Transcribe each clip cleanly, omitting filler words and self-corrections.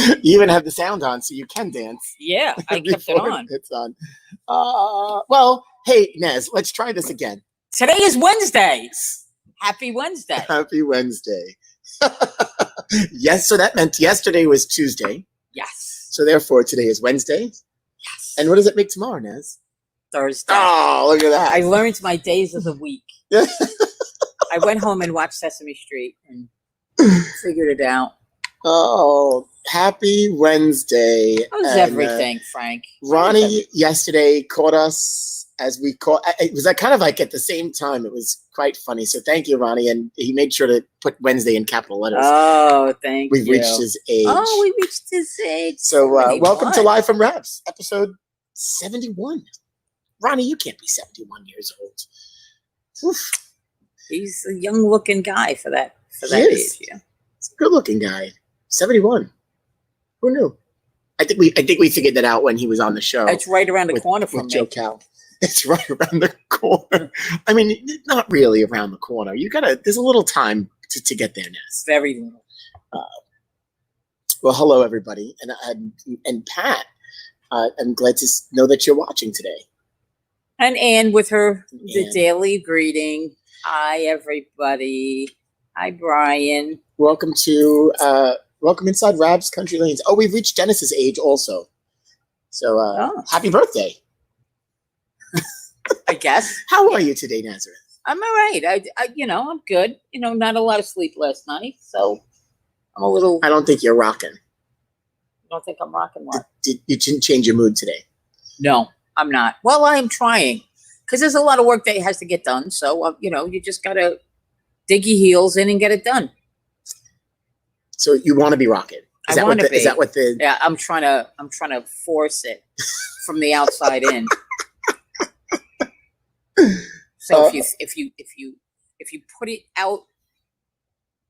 You even have the sound on so you can dance. Yeah, I kept it on. It's on. Well, hey, Nez, let's try this again. Today is Wednesday. Happy Wednesday. Happy Wednesday. Yes, so that meant yesterday was Tuesday. Yes. So therefore, today is Wednesday. Yes. And what does it make tomorrow, Nez? Thursday. Oh, look at that. I learned my days of the week. I went home and watched Sesame Street and figured it out. Oh, happy Wednesday. How's everything, Frank? Ronnie yesterday caught us as we caught. It was kind of like at the same time. It was quite funny. So thank you, Ronnie. And he made sure to put Wednesday in capital letters. Oh, thank you. We've reached his age. Oh, we reached his age. So welcome to Live from Rabs, episode 71. Ronnie, you can't be 71 years old. Oof. He's a young-looking guy for that age. Yeah, he's a good-looking guy. 71. Who knew? I think we figured that out when he was on the show. It's right around the corner from me. Joe Cal. It's right around the corner. I mean, not really around the corner. There's a little time to get there, Nez. Very little. Well, hello everybody, and Pat. I'm glad to know that you're watching today. And Anne with the daily greeting. Hi, everybody. Hi, Brian. Welcome inside Rab's Country Lanes. Oh, we've reached Dennis's age also. So happy birthday. I guess. How are you today, Nazareth? I'm all right. I'm good. Not a lot of sleep last night, so I'm a little. I don't think you're rocking. I don't think I'm rocking what? You didn't change your mood today? No, I'm not. Well, I am trying because there's a lot of work that has to get done. So you just gotta dig your heels in and get it done. So you want to be rocking? Is that what the? Yeah, I'm trying to force it from the outside in. So if you put it out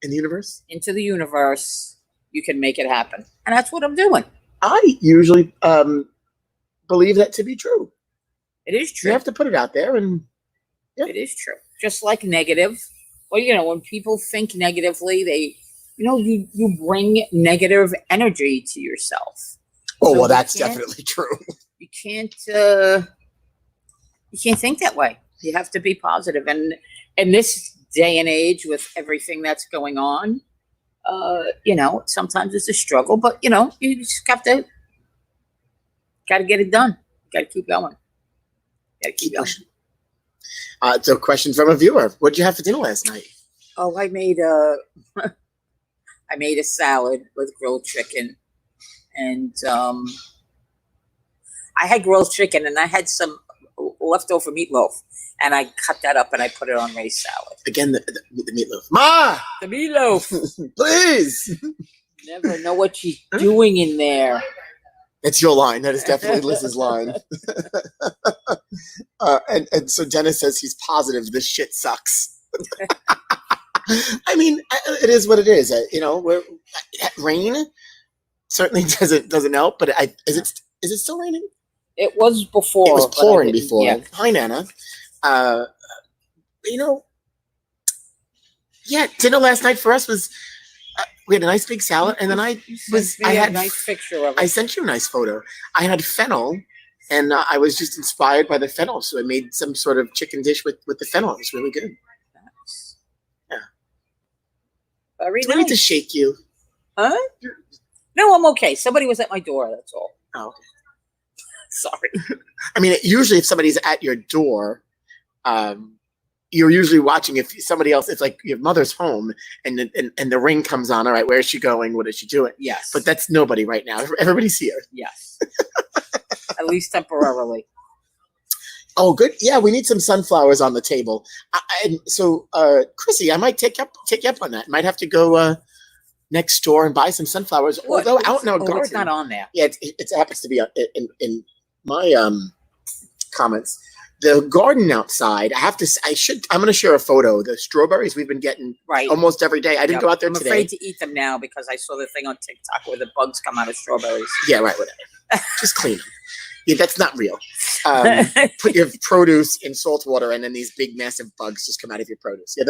in the universe, into the universe, you can make it happen, and that's what I'm doing. I usually believe that to be true. It is true. You have to put it out there, and it is true. Just like negative. Well, when people think negatively, they, you bring negative energy to yourself. Oh, well, that's definitely true. You can't think that way. You have to be positive. And in this day and age with everything that's going on, sometimes it's a struggle, but you just got to get it done. Got to keep going. Got to keep going. So, a question from a viewer: what'd you have for dinner last night? Oh, I made a salad with grilled chicken, and I had grilled chicken, and I had some leftover meatloaf, and I cut that up and I put it on Ray's salad. Again, the meatloaf. Ma! The meatloaf. Please! Never know what she's doing in there. It's your line. That is definitely Liz's line. And so Dennis says he's positive this shit sucks. I mean, it is what it is. Rain certainly doesn't help, but is it still raining? It was before. It was pouring before. Yeah. Hi, Nana. Dinner last night for us was we had a nice big salad, and then I had a nice picture of it. I sent you a nice photo. I had fennel, and I was just inspired by the fennel, so I made some sort of chicken dish with the fennel. It was really good. Nice. Yeah. Very Do I need to shake you? Huh? No, I'm okay. Somebody was at my door. That's all. Oh, okay. Sorry. I mean, usually if somebody's at your door, you're usually watching if somebody else, it's like your mother's home and the ring comes on. All right, where is she going? What is she doing? Yes. But that's nobody right now. Everybody's here. Yes. At least temporarily. Oh, good. Yeah, we need some sunflowers on the table. So, Chrissy, I might take you up on that. Might have to go next door and buy some sunflowers. What? Although out in our garden. It's not on there. Yeah, it happens to be in my comments. The garden outside, I'm going to share a photo. The strawberries we've been getting almost every day. I didn't go out there today. I'm afraid to eat them now because I saw the thing on TikTok where the bugs come out of strawberries. Yeah, right, whatever. Just clean them. Yeah, that's not real. put your produce in salt water, and then these big, massive bugs just come out of your produce. Yeah,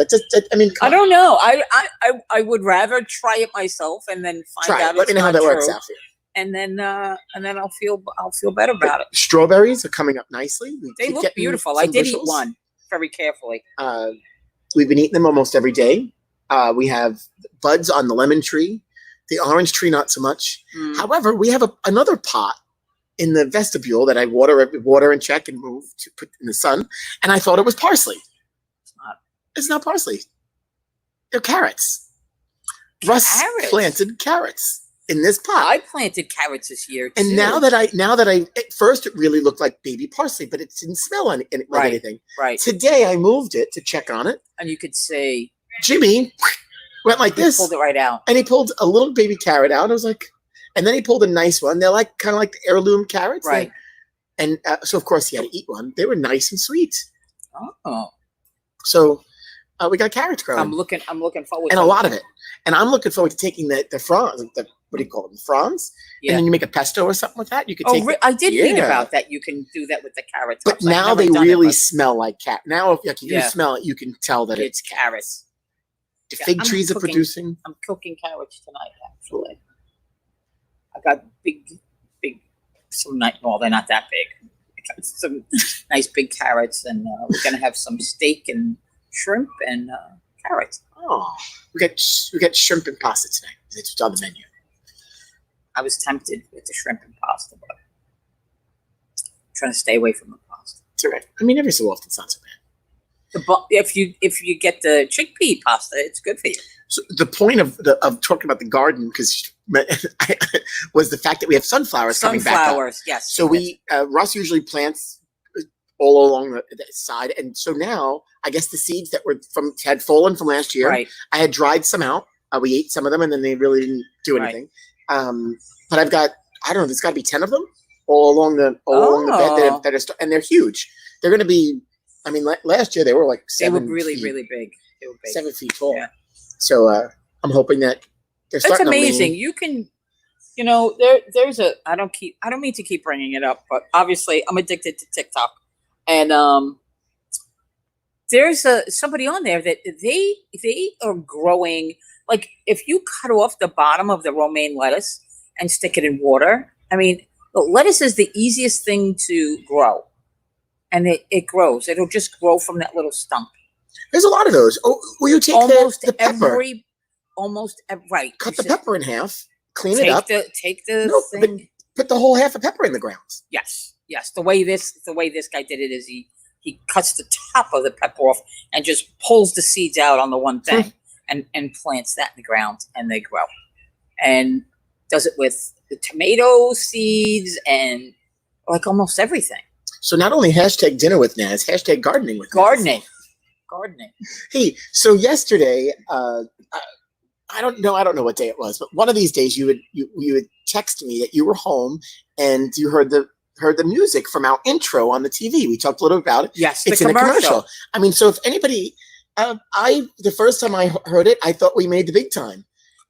I mean, I don't know. I would rather try it myself and then find out Let me it's know how not that works true. out for you. And then I'll feel better about it. Strawberries are coming up nicely. They look beautiful. I did eat one very carefully. We've been eating them almost every day. We have buds on the lemon tree, the orange tree not so much. However, we have another pot in the vestibule that I water and check and move to put in the sun, and I thought it was parsley. It's not parsley. They're carrots. Russ planted carrots in this pot. I planted carrots this year too. And now that I at first it really looked like baby parsley, but it didn't smell like anything. Right. Today I moved it to check on it, and you could say Jimmy went like this. Pulled it right out, and he pulled a little baby carrot out. I was like, and then he pulled a nice one. They're like kind of like the heirloom carrots, right? And so of course he had to eat one. They were nice and sweet. Oh, so we got carrots growing. I'm looking forward and a lot of it. And I'm looking forward to taking the fronds, what do you call them, fronds? Yeah. And then you make a pesto or something like that. You could take. I did read about that. You can do that with the carrots. But now they really smell like carrot. Now, if you smell it, you can tell that it's carrots. The fig trees are producing. I'm cooking carrots tonight, actually. I got big, well, they're not that big. I got some nice big carrots, and we're gonna have some steak and shrimp and carrots. Oh, we got shrimp and pasta tonight. It's on the menu. I was tempted with the shrimp and pasta, but I'm trying to stay away from the pasta. It's all right. I mean, every so often it's not so bad. If you get the chickpea pasta, it's good for you. So the point of talking about the garden was the fact that we have sunflowers coming back up. Sunflowers, yes. So Russ usually plants all along the side, and so now I guess the seeds that had fallen from last year, right. I had dried some out. We ate some of them, and then they really didn't do anything. Right. But I've got, I don't know, there's got to be 10 of them all along the bed that are, and they're huge. They're going to be, I mean, last year they were like 7 They were really big. They were big. 7 feet tall. Yeah. So I'm hoping that they're starting. It's amazing. You can, there's I don't mean to keep bringing it up, but obviously I'm addicted to TikTok, and there's somebody on there that they are growing. Like if you cut off the bottom of the romaine lettuce and stick it in water, I mean, lettuce is the easiest thing to grow, and it grows. It'll just grow from that little stump. There's a lot of those. Oh, will you take the pepper? Right. Cut the pepper in half, clean it up. Take the thing. Put the whole half of pepper in the ground. Yes. The way this guy did it is he cuts the top of the pepper off and just pulls the seeds out on the one thing and plants that in the ground, and they grow. And does it with the tomato seeds and like almost everything. So not only hashtag dinner with Naz, hashtag gardening with Naz. Gardening. Hey, so yesterday, I don't know what day it was, but one of these days you would text me that you were home and you heard the music from our intro on the TV. We talked a little bit about it. Yes, it's in a commercial. I mean, so if anybody, the first time I heard it, I thought we made the big time,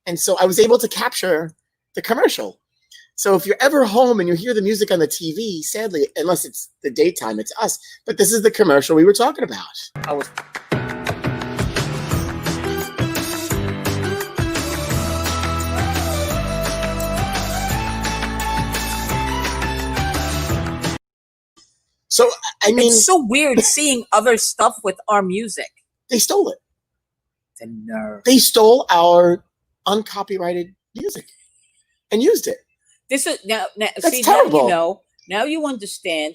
and so I was able to capture the commercial. So if you're ever home and you hear the music on the TV, sadly, unless it's the daytime, it's us. But this is the commercial we were talking about. So, I mean, it's so weird seeing other stuff with our music. They stole it. The nerve. They stole our uncopyrighted music and used it. This is now that's terrible. Now you understand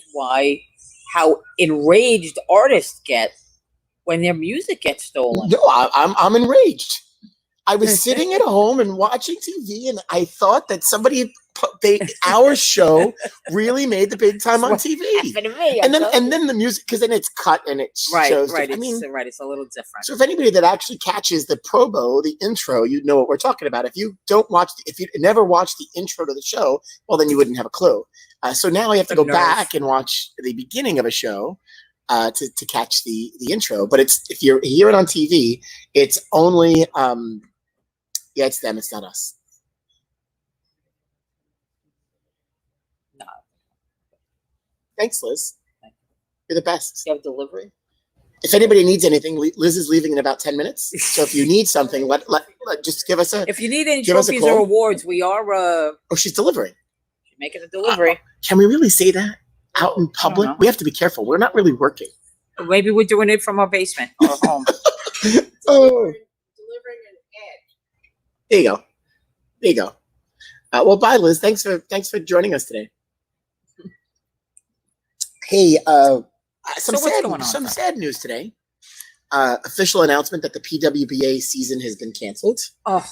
how enraged artists get when their music gets stolen. No, I'm enraged. I was sitting at home and watching TV, and I thought that our show really made the big time on TV. And then the music, because then it's cut and it shows. Right. It's a little different. So if anybody that actually catches the promo, the intro, you'd know what we're talking about. If you never watched the intro to the show, well, then you wouldn't have a clue. So now I have to go back and watch the beginning of a show to catch the intro. But if you hear it on TV, it's only it's them. It's not us. No. Thanks, Liz. You're the best. You have delivery. If anybody needs anything, Liz is leaving in about 10 minutes. So if you need something, just give us a. If you need any give us a trophies or call. awards, we are Oh, she's delivering. making a delivery. Can we really say that out in public? We have to be careful. We're not really working. Maybe we're doing it from our basement or home. Oh, Delivering an egg. there you go. There you go. Well, bye, Liz. Thanks for joining us today. Hey, some So what's going on? sad news today. Official announcement that the PWBA season has been canceled. Oh,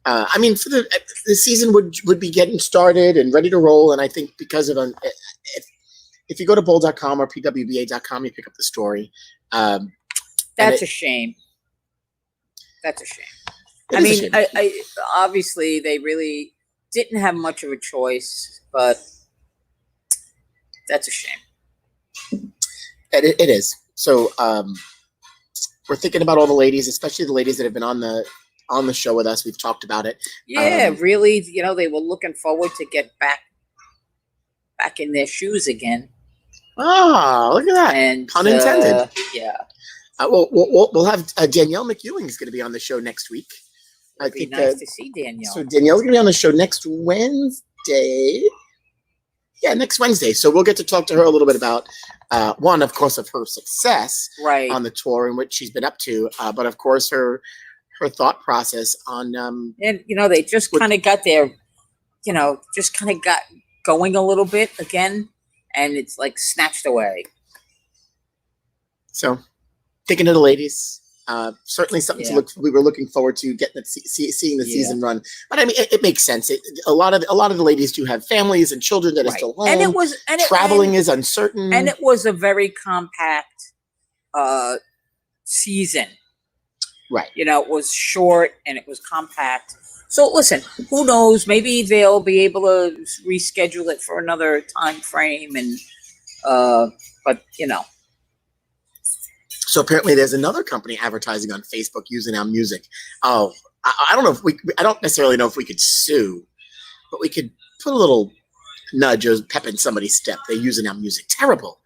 I mean, for the season would be getting started and ready to roll, and I think because of if you go to bowl.com or pwba.com, you pick up the story. that's a shame. That's a shame. It I is a mean, shame. I obviously they really didn't have much of a choice, but that's a shame. It is. So we're thinking about all the ladies, especially the ladies that have been on the show with us. We've talked about it. Yeah, really, they were looking forward to get back in their shoes again. Oh, look at that. And Pun intended. Yeah. We'll have Danielle McEwing is going to be on the show next week. It'd be nice to see Danielle. So Danielle's going to be on the show next Wednesday. Yeah, next Wednesday. So we'll get to talk to her a little bit about one, of course, of her success right on the tour and what she's been up to, but of course her thought process on. And they just kind of got their, just kind of got going a little bit again, and it's like snatched away. So, thinking of the ladies. Certainly something Yeah. we were looking forward to getting seeing the season run. But I mean, it makes sense. A lot of the ladies do have families and children that are still home. And it was traveling is uncertain. and it was a very compact season. Right. It was short and it was compact. So listen, who knows? Maybe they'll be able to reschedule it for another time frame, and but So apparently, there's another company advertising on Facebook using our music. Oh, I don't know if I don't necessarily know if we could sue, but we could put a little nudge or pep in somebody's step. They're using our music. Terrible.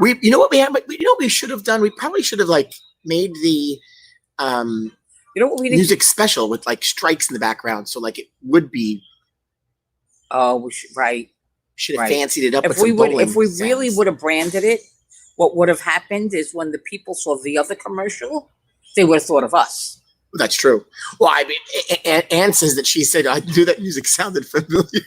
You know what we should have done? We probably should have made the what we need music special with strikes in the background, so it would be. Oh, we should Should have fancied it up. If we really would have branded it, what would have happened is when the people saw the other commercial, they would have thought of us. That's true. Well, I mean, Anne says that she said I knew that music sounded familiar.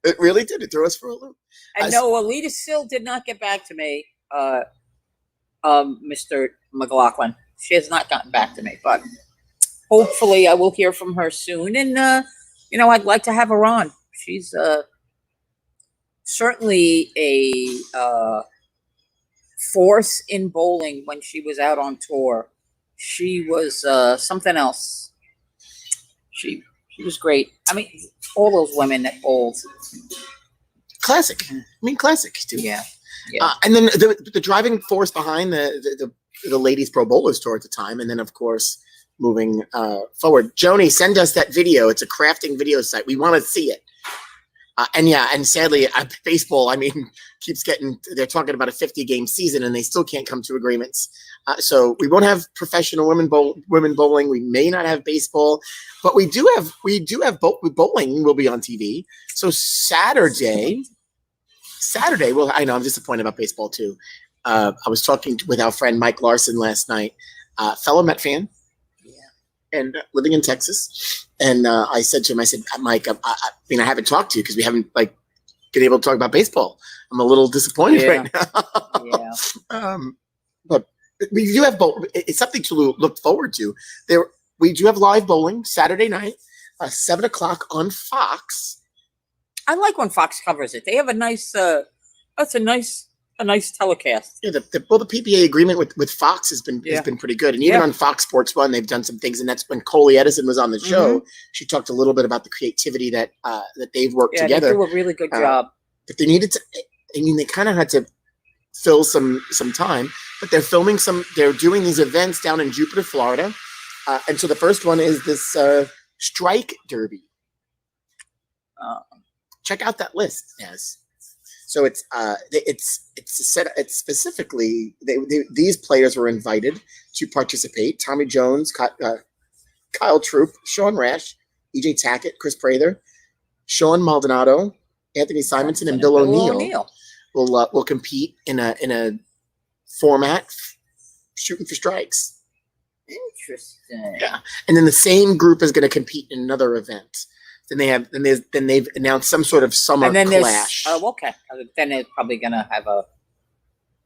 It really did. It threw us for a loop. And no, Alita still did not get back to me, Mr. McLaughlin. She has not gotten back to me, but hopefully I will hear from her soon. And, I'd like to have her on. She's certainly a force in bowling when she was out on tour. She was something else. She was great. I mean, all those women that bowled. Classic. I mean, classic, too. Yeah. And then the driving force behind the Ladies Pro Bowlers Tour at the time, and then, of course, moving forward. Joni, send us that video. It's a crafting video site. We want to see it. And sadly, baseball, I mean, they're talking about a 50-game season, and they still can't come to agreements. So we won't have professional women bowling. We may not have baseball, but we do have bowling will be on TV. So Saturday, well, I know I'm disappointed about baseball too. I was talking with our friend Mike Larson last night, fellow Met fan, and living in Texas. And I said to him, Mike, I mean, I haven't talked to you because we haven't been able to talk about baseball. I'm a little disappointed right now. But we do have it's something to look forward to. We do have live bowling Saturday night, 7:00 on Fox. I like when Fox covers it. They have a nice. That's a nice telecast. Yeah, the PPA agreement with Fox has been pretty good, and even on Fox Sports 1, they've done some things, and that's when Coley Edison was on the show. She talked a little bit about the creativity that they've worked together. They do a really good job. But they needed to. I mean, they kind of had to fill some time, but they're doing these events down in Jupiter, Florida, and so the first one is this strike derby. Check out that list, yes. So it's it's specifically these players were invited to participate. Tommy Jones, Kyle Troop, Sean Rash, EJ Tackett, Chris Prather, Sean Maldonado, Anthony Simonson, and Bill O'Neill will compete in a format shooting for strikes. Interesting. Yeah, and then the same group is going to compete in another event. Then they've announced some sort of summer And then clash. Oh, okay. Then they're probably gonna have a.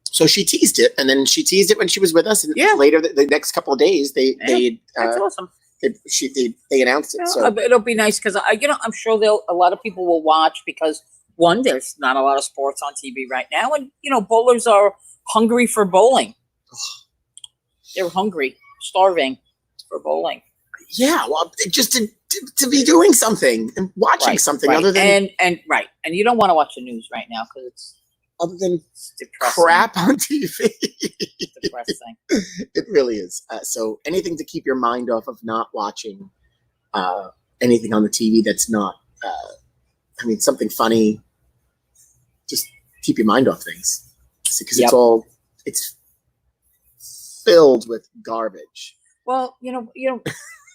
So she teased it, and then she teased it when she was with us. And Yeah. later, the next couple of days, That's awesome. they announced it. You know, So it'll be nice because I'm sure a lot of people will watch because one, there's not a lot of sports on TV right now, and bowlers are hungry for bowling. They're hungry, starving for bowling. yeah, well, just to be doing something and watching something other than and you don't want to watch the news right now because it's depressing. crap on TV. Depressing. It really is. So anything to keep your mind off of not watching anything on the TV that's not, something funny. Just keep your mind off things because it's filled with garbage. Well,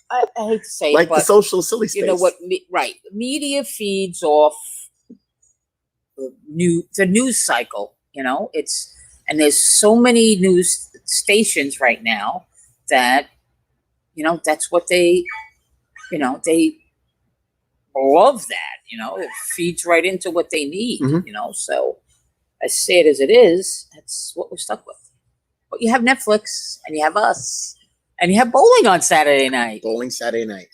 I hate to say Like it, but the social silly space. you know what? Media feeds off the news cycle. And there's so many news stations right now that that's what they love that. It feeds right into what they need. Mhm. So as sad as it is, that's what we're stuck with. But you have Netflix, and you have us, and you have bowling on Saturday night. Bowling Saturday night.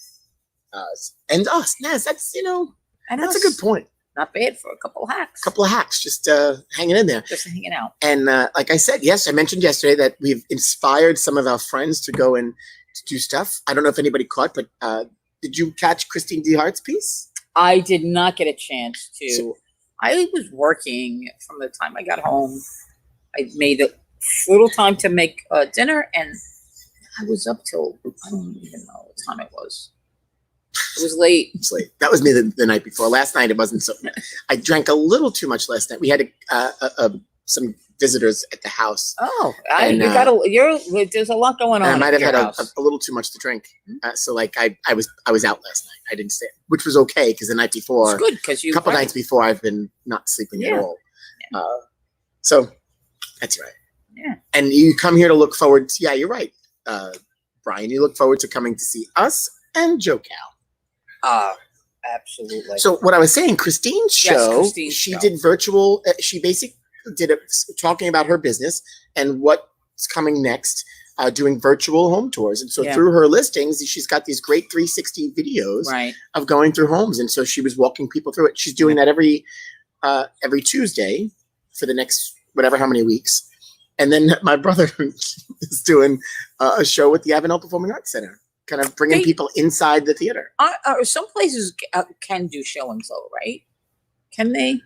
And us. Yes, that's And that's us. a good point. Not bad for a couple of hacks. Couple of hacks, just hanging in there. Just hanging out. And like I said, yes, I mentioned yesterday that we've inspired some of our friends to go and to do stuff. I don't know if anybody caught, but did you catch Christine DeHart's piece? I did not get a chance to. I was working from the time I got home. I made a little time to make dinner, and I was up till I don't even know what time it was. It was late. It's late. That was me the night before. Last night it wasn't so. I drank a little too much last night. We had some visitors at the house. Oh, And, there's a lot going on. And I might have at had your house. a little too much to drink. So like I was out last night. I didn't stay, which was okay because the night before, It's good because a couple nights before, I've been not sleeping at all. So that's right. Yeah. And you come here to look forward to, yeah, you're right, Brian. You look forward to coming to see us and Joe Cal. Absolutely. So what I was saying, Christine's show, Christine's she show. did virtual. She basically did it talking about her business and what's coming next, doing virtual home tours. And so through her listings, she's got these great 360 videos of going through homes. And so she was walking people through it. She's doing that every Tuesday for the next whatever how many weeks. And then my brother is doing a show with the Avenel Performing Arts Center, kind of bringing people inside the theater. Some places can do showings though, right? Can they?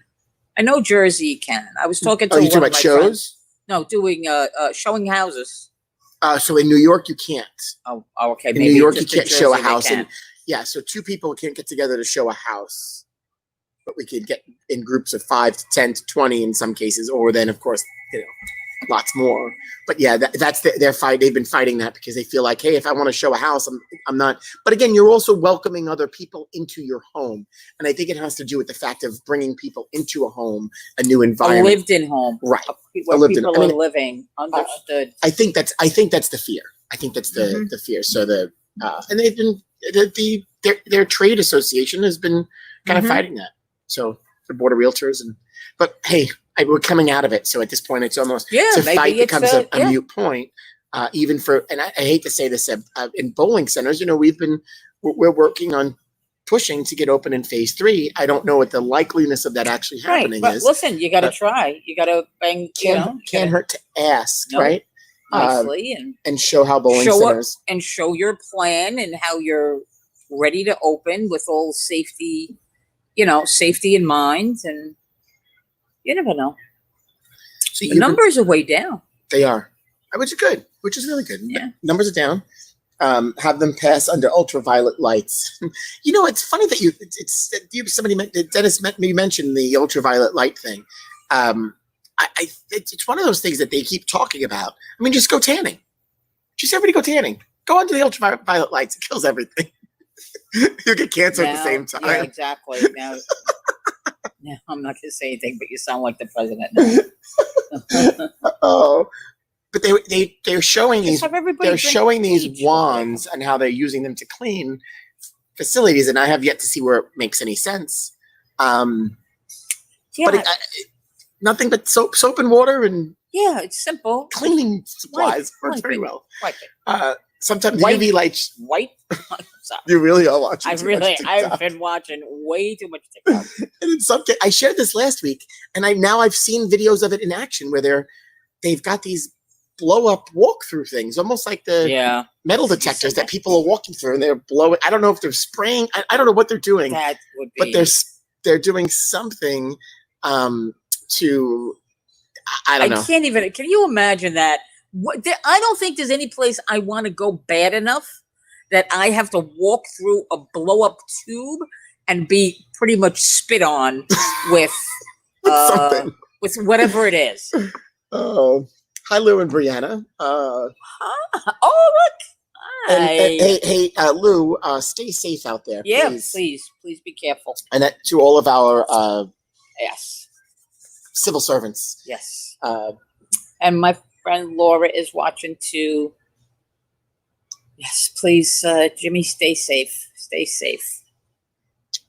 I know Jersey can. I was talking to you one talking of about my shows? friends. No, doing showing houses. So in New York, you can't. Oh, okay. In Maybe New York, you just in can't show a Jersey they house. can. And yeah, so two people can't get together to show a house, but we could get in groups of 5 to 10 to 20 in some cases, or then of course, lots more. But yeah, that's their fight. They've been fighting that because they feel like, hey, if I want to show a house, I'm not. But again, you're also welcoming other people into your home, and I think it has to do with the fact of bringing people into a home, a new environment, A lived-in home, right? Where lived-in. people are living. Understood. I think that's the fear. I think that's the fear. So and they've been their trade association has been kind of fighting that. So the Board of Realtors but hey, we're coming out of it. So at this point, it's almost to fight becomes a mute point. Even for, and I hate to say this, in bowling centers, we're working on pushing to get open in phase 3. I don't know what the likeliness of that actually happening but is. listen, you got to try. You got to bang. Can't hurt to ask, right? Nicely and show how bowling centers and show your plan and how you're ready to open with all safety, safety in mind, and you never know. So the numbers are way down. They are, which is good, which is really good. Yeah. Numbers are down. Have them pass under ultraviolet lights. It's funny that somebody mentioned the ultraviolet light thing. It's one of those things that they keep talking about. I mean, just go tanning. Just everybody go tanning. Go under the ultraviolet lights. It kills everything. You get cancer at the same time. Yeah, exactly. Now, I'm not going to say anything, but you sound like the president now. Oh, but they're showing Just these. have everybody They're drink showing these bleach. wands and how they're using them to clean facilities, and I have yet to see where it makes any sense. Yeah, But nothing but soap and water and yeah, it's simple. cleaning supplies works Wipe very it. well. Wipe it. Sometimes Wipe- UV lights. White. Sorry. You really are watching. I've too much TikTok. been watching way too much TikTok. And in some case, I shared this last week, and I've seen videos of it in action where they've got these blow up walkthrough things, almost like the Yeah, metal detectors that people are walking through, and they're blowing. I don't know if they're spraying. I don't know what they're doing, that would be. but they're doing something to. I don't know. can't even. Can you imagine that? I don't think there's any place I want to go bad enough that I have to walk through a blow up tube and be pretty much spit on with Something. with whatever it is. Oh, hi, Lou and Brianna. Oh, look. And, Hi. hey, Lou, stay safe out there. Yeah, please. please be careful. And that to all of our Yes, civil servants. yes. Uh, And my friend Laura is watching too. Yes, please, Jimmy, stay safe. Stay safe.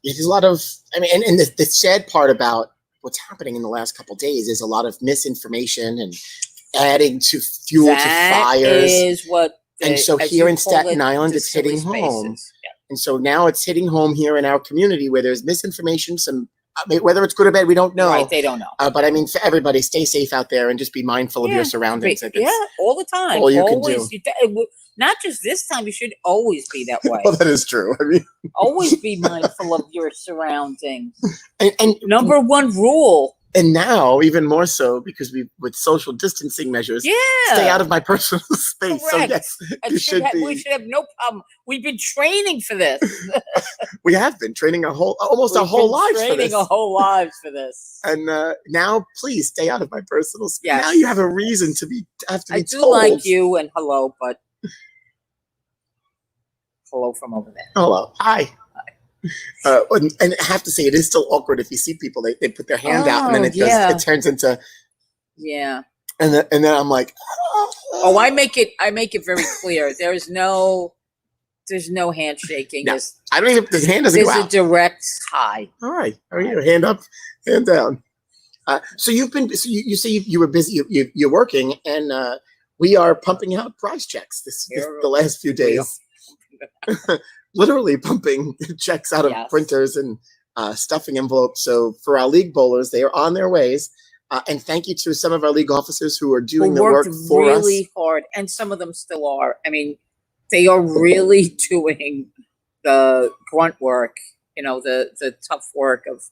There's a lot of, I mean, and the sad part about what's happening in the last couple of days is a lot of misinformation and adding to fuel to fires. That is what. And so as here you in call Staten it, Island, the it's hitting silly home. spaces. Yeah. And so now it's hitting home here in our community where there's misinformation, whether it's good or bad, we don't know. Right, they don't know. But I mean, for everybody, stay safe out there and just be mindful of your surroundings. Yeah, all the time. all you can Always, do. Not just this time. You should always be that way. Well, that is true. I mean, Always be mindful of your surroundings. and Number one rule. And now, even more so, because with social distancing measures, Yeah. stay out of my personal space. So Correct. yes, And you should be. we should have no problem. We've been training for this. We have been training almost We've our whole been lives for training this. our whole lives for this. And now, please stay out of my personal space. Yes. Now you have a reason to have to be I do told. like you and hello, but hello from over there. Hello, hi. And I have to say, it is still awkward if you see people. They put their hand out, and then it turns into. Yeah. And then I'm like, Oh, I make it very clear. There's no handshaking. No. I don't even. The hand doesn't go There's a out. direct hi. All right. How are you? Hand up, hand down. So you've been. So you say you were busy. You're working, and we are pumping out prize checks the last few days. Literally pumping checks out of printers and stuffing envelopes. So for our league bowlers, they are on their ways. And thank you to some of our league officers who are doing the work for us. Really hard, and some of them still are. I mean, they are really doing the grunt work. You know, the tough work of,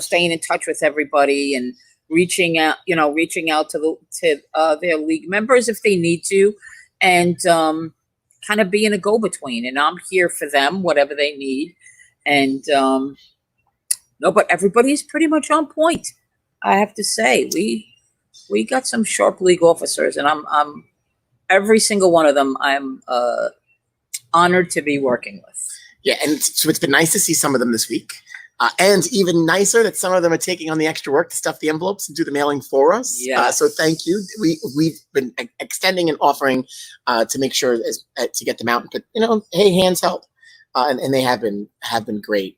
staying in touch with everybody and reaching out to their league members if they need to, and kind of being a go-between. And I'm here for them, whatever they need. And but everybody's pretty much on point. I have to say, we got some sharp league officers, and I'm every single one of them I'm honored to be working with. Yeah, and so it's been nice to see some of them this week. And even nicer that some of them are taking on the extra work to stuff the envelopes and do the mailing for us. Yes. So thank you. We've been extending and offering to make sure to get them out. But hey, hands help, and they have been great.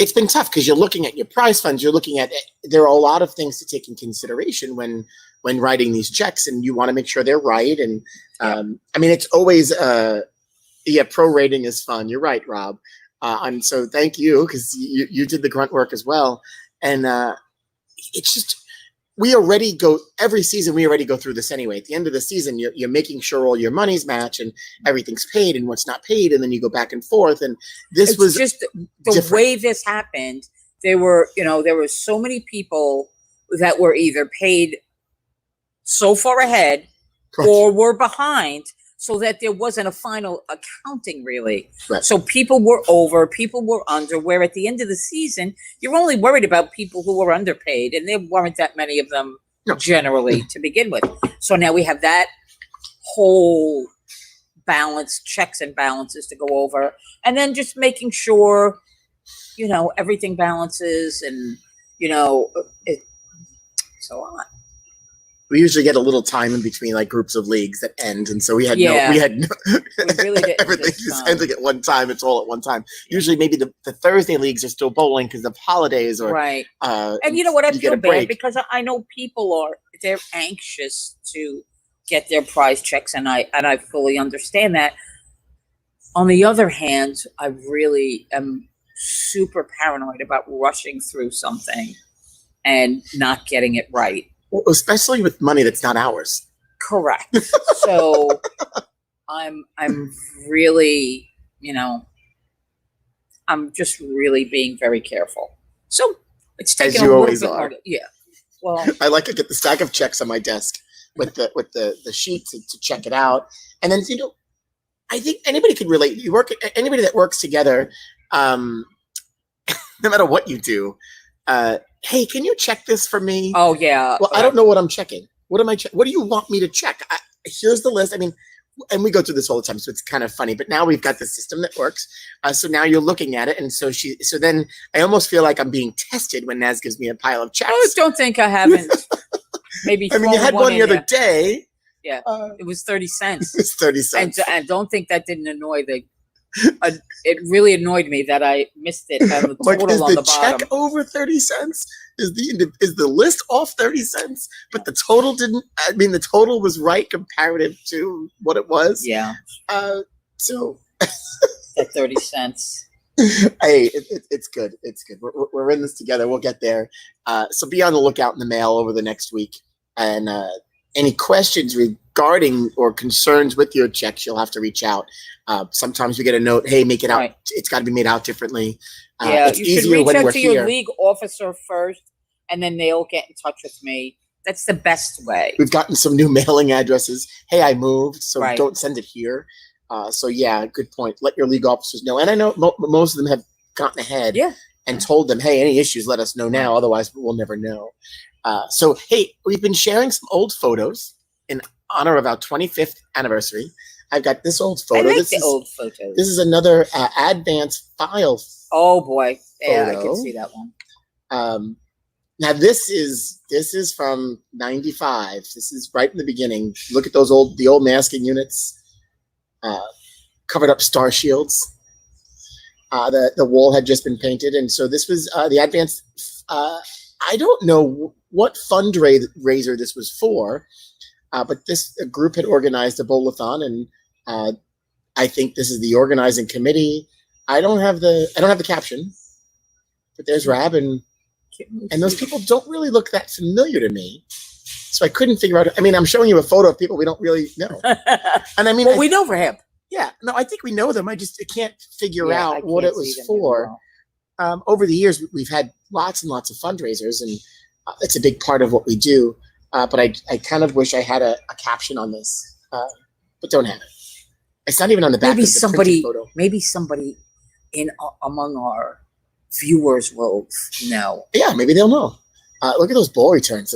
It's been tough because you're looking at your prize funds. You're looking at there are a lot of things to take in consideration when writing these checks, and you want to make sure they're right. And I mean, it's always prorating is fun. You're right, Rob. And so thank you, because you did the grunt work as well. And it's just, every season we already go through this anyway. At the end of the season, you're making sure all your money's match and everything's paid and what's not paid. And then you go back and forth. And this was just the way this happened. There were so many people that were either paid so far ahead or were behind. so that there wasn't a final accounting really. Right. So people were over, people were under, where at the end of the season, you're only worried about people who were underpaid, and there weren't that many of them No. generally to begin with. So now we have that whole balance, checks and balances to go over, and then just making sure, everything balances, and, it's a lot. We usually get a little time in between like groups of leagues that end, and so we had We really didn't everything this just time. ending at one time. It's all at one time. Usually, maybe the Thursday leagues are still bowling because of holidays, or Right. And you you know what? I get feel a bad break. because I know people they're anxious to get their prize checks, and I fully understand that. On the other hand, I really am super paranoid about rushing through something and not getting it right. Well, especially with money that's not ours. Correct. So I'm really, I'm just really being very careful. So it's taking As a you little always bit are. longer. Yeah. Well, I like to get the stack of checks on my desk with the sheet to check it out, and then I think anybody could relate. Anybody that works together, no matter what you do. Hey, can you check this for me? oh yeah. Well, I don't know what I'm checking. What am I checking? What do you want me to check? Here's the list. I mean, and we go through this all the time, so it's kind of funny. But now we've got the system that works. So now you're looking at it, and so then I almost feel like I'm being tested when Naz gives me a pile of checks. I don't think I haven't. Maybe. I mean, you had one the in other there. day. Yeah. It was 30 cents. It's 30 cents. And don't think that didn't annoy it really annoyed me that I missed it on the Like, total is on the the bottom. check over 30 cents? Is the list off 30 cents? But the total didn't. I mean, the total was right comparative to what it was. Yeah. So At 30 cents. hey, it's good. It's good. We're in this together. We'll get there. So be on the lookout in the mail over the next week. And any questions regarding or concerns with your checks, you'll have to reach out. Sometimes we get a note, hey, make it out. Right. It's got to be made out differently. Yeah, it's you should easier reach when out we're to here. your league officer first, and then they'll get in touch with me. That's the best way. We've gotten some new mailing addresses. Hey, I moved, so Right. don't send it here. So yeah, good point. Let your league officers know. And I know most of them have gotten ahead Yeah. and told them, hey, any issues, let us know now. Otherwise, we'll never know. So, hey, we've been sharing some old photos in honor of our 25th anniversary. I've got this old I photo. like This the is old photos. this is another advanced file. Oh boy, yeah, I photo. can see that one. Now this is from '95. This is right in the beginning. Look at the old masking units, covered up star shields. The wall had just been painted, and so this was the advanced. I don't know what fundraiser this was for, but this group had organized a bowl-a-thon, and I think this is the organizing committee. I don't have the caption, but there's Rab, and those people don't really look that familiar to me. So I couldn't figure out. I mean, I'm showing you a photo of people we don't really know, and I mean, Well, we know for him. yeah, no, I think we know them. I can't figure Yeah, I out what can't it was see them for. very well. Over the years, we've had lots and lots of fundraisers, and it's a big part of what we do. But I kind of wish I had a caption on this, but don't have it. It's not even on the back Maybe of the printed photo. Maybe somebody among our viewers will know. Yeah, maybe they'll know. Look at those ball returns.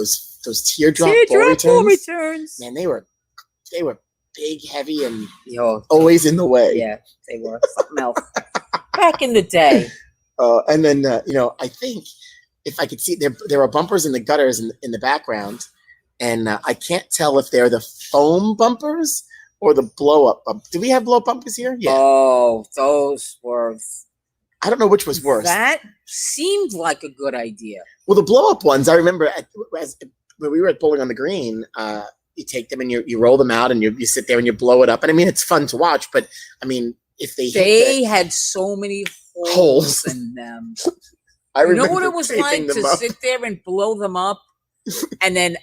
Those teardrop ball returns. Man, they were big, heavy, and always in the way. Yeah, they were something else. Back in the day. And then I think if I could see there are bumpers in the gutters in the background, and I can't tell if they're the foam bumpers or the blow up bump. Do we have blow up bumpers here? Yeah. Oh, those were. I don't know which was worse. That seemed like a good idea. Well, the blow up ones, I remember when we were at Bowling on the Green. You take them and you roll them out, and you sit there and you blow it up. And I mean, it's fun to watch, but I mean, if they had so many holes in them. You know what it was like to sit there and blow them up, and then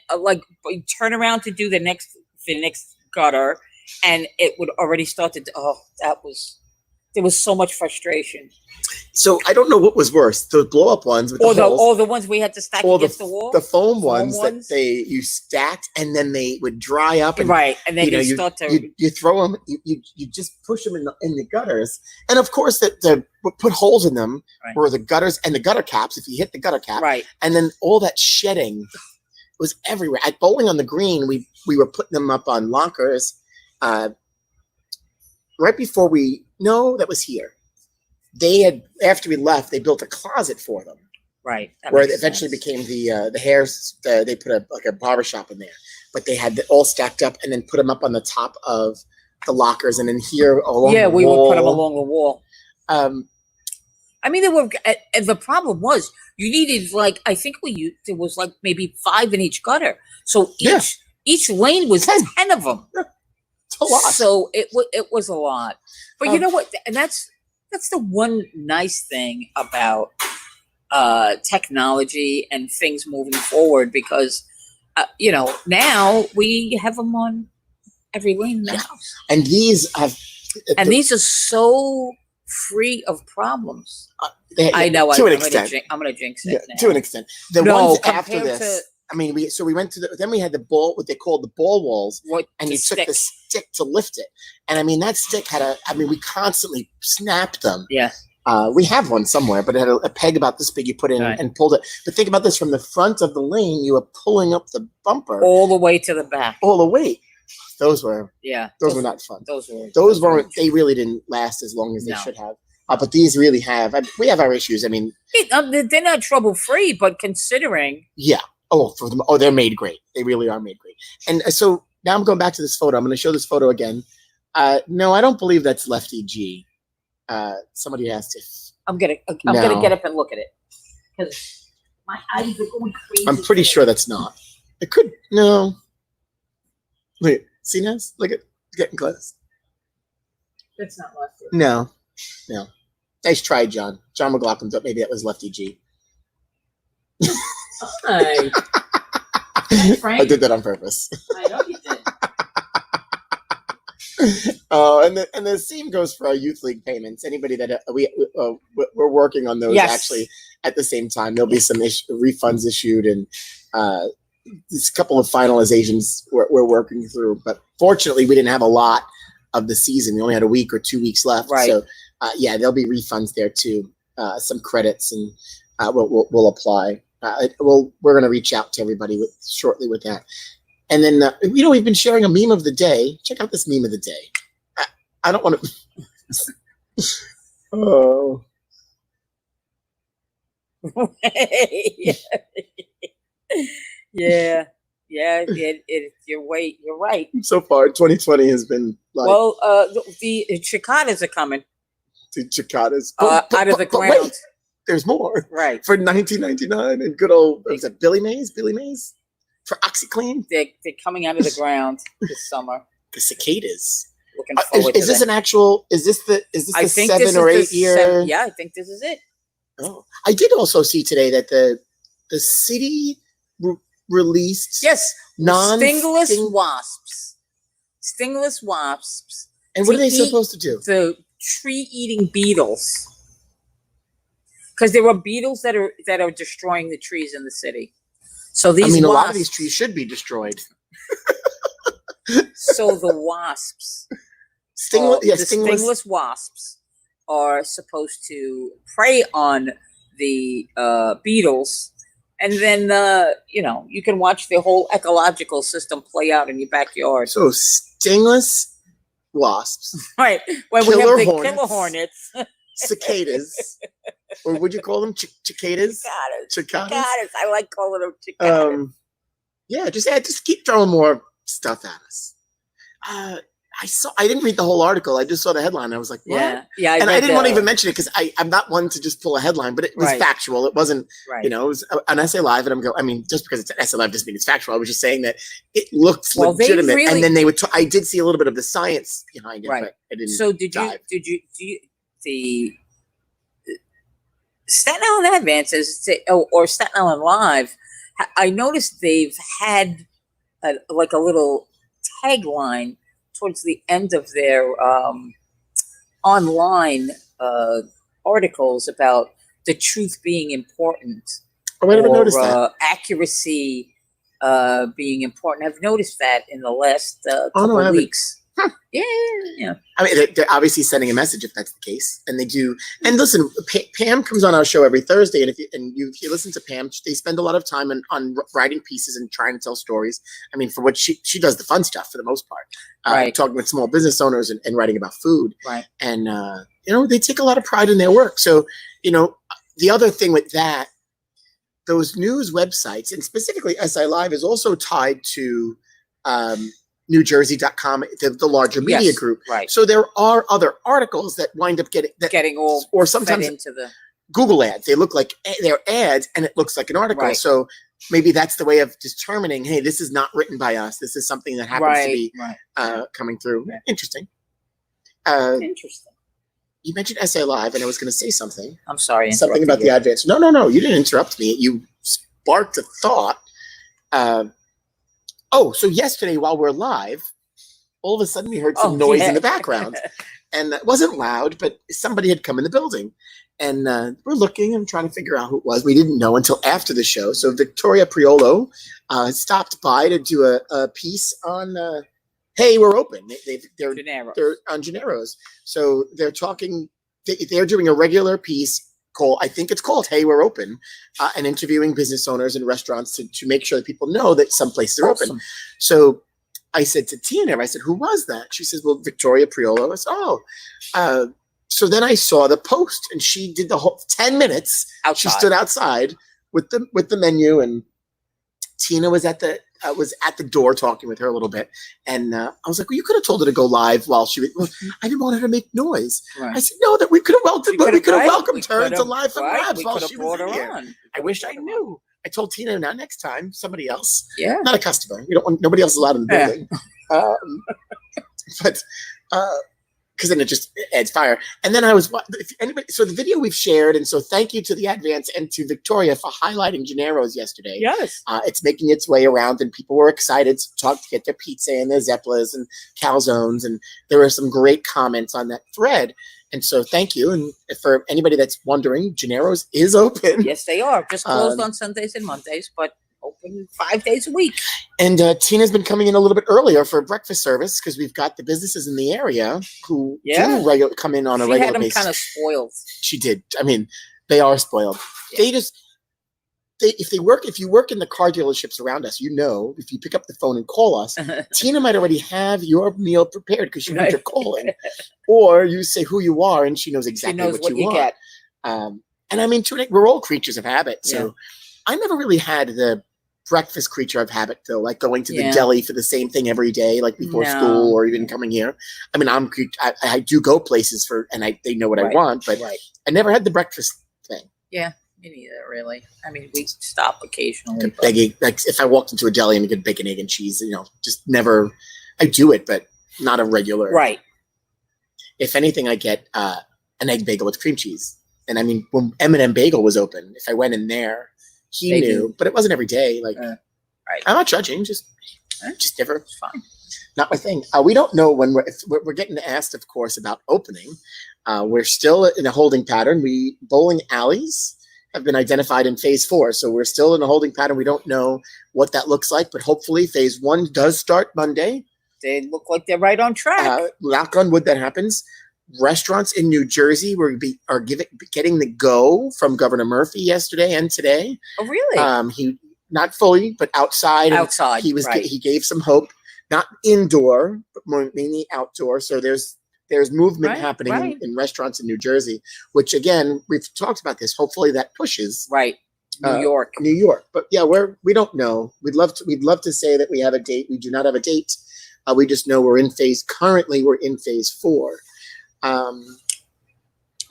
turn around to do the next gutter, and it would already start to. Oh, that was there was so much frustration. So I don't know what was worse, the blow up ones with Or the holes, or the ones we had to stack or against the wall. the foam ones ones. that you stacked and then they would dry up. And, Right, and then you know, you start to you throw them, you just push them in the gutters, and of course the put holes in them Right. were the gutters and the gutter caps. If you hit the gutter cap, right. and then all that shedding was everywhere. At Bowling on the Green, we were putting them up on lockers. Right before that was here. They had, after we left, they built a closet for them. Right. Where it eventually became the hairs. They put a barber shop in there, but they had all stacked up and then put them up on the top of the lockers, and then here along. Yeah, the we wall. would put them along the wall. I mean, and the problem was you needed I think there was maybe 5 in each gutter, so each lane was 10 of them. Yeah. It's a lot. So it was a lot. But you know what? And that's the one nice thing about technology and things moving forward, because now we have them on every lane in the house, and these these are so free of problems. I know. To an extent, I'm going to jinx it. Now. To an extent, the ones after compared this. I mean, we went to then we had the ball, what they called the ball walls, and you took the stick to lift it. And I mean, that stick we constantly snapped them. Yeah. We have one somewhere, but it had a peg about this big. You put in and pulled it. But think about this: from the front of the lane, you were pulling up the bumper all the way to the back. All the way. Those were were not fun. Those weren't. They really didn't last as long as they should have. But these really have. We have our issues. I mean, they're not trouble free, but considering. Yeah. Oh, for them. Oh, they're made great. They really are made great. And so now I'm going back to this photo. I'm going to show this photo again. No, I don't believe that's Lefty G. Somebody asked if I'm gonna get up and look at it because my eyes are going crazy. I'm pretty sure that's not. It could no. Look, see Ness? Look at getting close. That's not Lefty. No. Nice try, John. John McLaughlin thought maybe that was Lefty G. Hey. I did that on purpose. I know you did. And the same goes for our youth league payments. Anybody that we're working on those actually at the same time. There'll be some refunds issued, and there's a couple of finalizations we're working through. But fortunately, we didn't have a lot of the season. We only had a week or 2 weeks left. Right. So there'll be refunds there too. Some credits, and we'll apply. We're going to reach out to everybody shortly with that. And then, we've been sharing a meme of the day. Check out this meme of the day. I don't want to. Oh. Yeah. You're right. So far, 2020 has been like. Well, the cicadas are coming. The cicadas. Out of the ground. Wait, there's more. Right. For 1999 and good old, was it Billy Mays? For OxyClean? They're coming out of the ground this summer. The cicadas. Looking forward to is this an actual, is this the I think 7 or 8 year? Yeah, I think this is it. Oh, I did also see today that the city released stingless wasps. Stingless wasps. And what are they supposed to do? The tree-eating beetles. Because there are beetles that are destroying the trees in the city. So these a lot of these trees should be destroyed. So the wasps, stingless wasps are supposed to prey on the beetles, and then you can watch the whole ecological system play out in your backyard. So stingless wasps, right? Well, we have the killer hornets, cicadas, or would you call them cicadas? Cicadas. I like calling them cicadas. Just keep throwing more stuff at us. I didn't read the whole article. I just saw the headline. I was like, what? Yeah. And I didn't want to even mention it because I'm not one to just pull a headline, but it was factual. It wasn't, it was an essay live, and just because it's an essay live doesn't mean it's factual. I was just saying that it looks legitimate. And then they would. I did see a little bit of the science behind it, but I didn't. So did you the Staten Island Advances or Staten Island Live? I noticed they've had a little tagline towards the end of their online articles about the truth being important Oh, I never noticed that. accuracy being important. I've noticed that in the last Oh, couple no, I haven't. weeks. Yeah. I mean, they're obviously sending a message if that's the case, and they do. And listen, Pam comes on our show every Thursday, and if you listen to Pam, they spend a lot of time on writing pieces and trying to tell stories. I mean, for what she does the fun stuff for the most part, Right. talking with small business owners and writing about food, Right. and they take a lot of pride in their work. So the other thing with that, those news websites, and specifically SI Live, is also tied to NewJersey.com, the larger media Yes, group. right. So there are other articles that wind up Getting all or fed sometimes into the Google ads. They look like they're ads, and it looks like an article. Right. So maybe that's the way of determining, hey, this is not written by us. This is something that happens to be coming through. Yeah. Interesting. Interesting. You mentioned SA Live, and I was going to say something. I'm sorry. Something about the advance. No. You didn't interrupt me. You sparked a thought. So yesterday while we're live, all of a sudden we heard some noise in the background. And it wasn't loud, but somebody had come in the building. And we're looking and trying to figure out who it was. We didn't know until after the show. So Victoria Priolo stopped by to do a piece on, hey, we're open. They're on Gennaro's. So they're talking, they're doing a regular piece called, I think it's called Hey, We're Open, and interviewing business owners and restaurants to make sure that people know that some places are open. So I said to Tina, I said, who was that? She says, well, Victoria Priolo. I said, so then I saw the post, and she did the whole 10 minutes. Outside. She stood outside with the menu, and Tina was at the door talking with her a little bit. And I was like, well, you could have told her to go live while she was. Well, I didn't want her to make noise. Right. I said, no, that we could have welcomed her to Live from Right. Rabs We while could have she brought was her here. on. I wish I knew. I told Tina, now next time, somebody else. Yeah. Not a customer. We don't want nobody else allowed in the building. But because then it just adds fire. And then so the video we've shared, and so thank you to the Advance and to Victoria for highlighting Gennaro's yesterday. Yes. It's making its way around, and people were excited to get their pizza and their Zeppelas and calzones, and there were some great comments on that thread. And so thank you. And for anybody that's wondering, Gennaro's is open. Yes, they are. Just closed on Sundays and Mondays, but open 5 days a week. And Tina's been coming in a little bit earlier for breakfast service because we've got the businesses in the area who do come in on a regular basis. She had them kind of spoiled. She did. I mean, they are spoiled. Yeah. If you work in the car dealerships around us, if you pick up the phone and call us, Tina might already have your meal prepared because she knows you're calling, or you say who you are and she knows exactly what you want. Get. And I mean, we're all creatures of habit, so I never really had the breakfast creature of habit though, like going to the deli for the same thing every day, like before school or even coming here. I mean, I do go places and they know what I want, but I never had the breakfast thing. Yeah. Me neither, really. I mean, we stop occasionally. Like if I walked into a deli and we could bake an egg and cheese, just never. I do it, but not a regular. Right. If anything, I get an egg bagel with cream cheese. And I mean, when M&M Bagel was open, if I went in there, he knew, but it wasn't every day. Like, I'm not judging. Just never. It's fine. Not my thing. We don't know when we're getting asked, of course, about opening. We're still in a holding pattern. Bowling alleys have been identified in phase 4. So we're still in a holding pattern. We don't know what that looks like, but hopefully phase 1 does start Monday. They look like they're right on track. Knock on wood that happens. Restaurants in New Jersey are getting the go from Governor Murphy yesterday and today. Oh, really? He not fully, but outside. Outside. He gave some hope, not indoor, but mainly outdoor. So there's movement happening in restaurants in New Jersey, which again, we've talked about this. Hopefully that pushes New York. But yeah, we don't know. We'd love to say that we have a date. We do not have a date. We just know currently we're in phase 4. And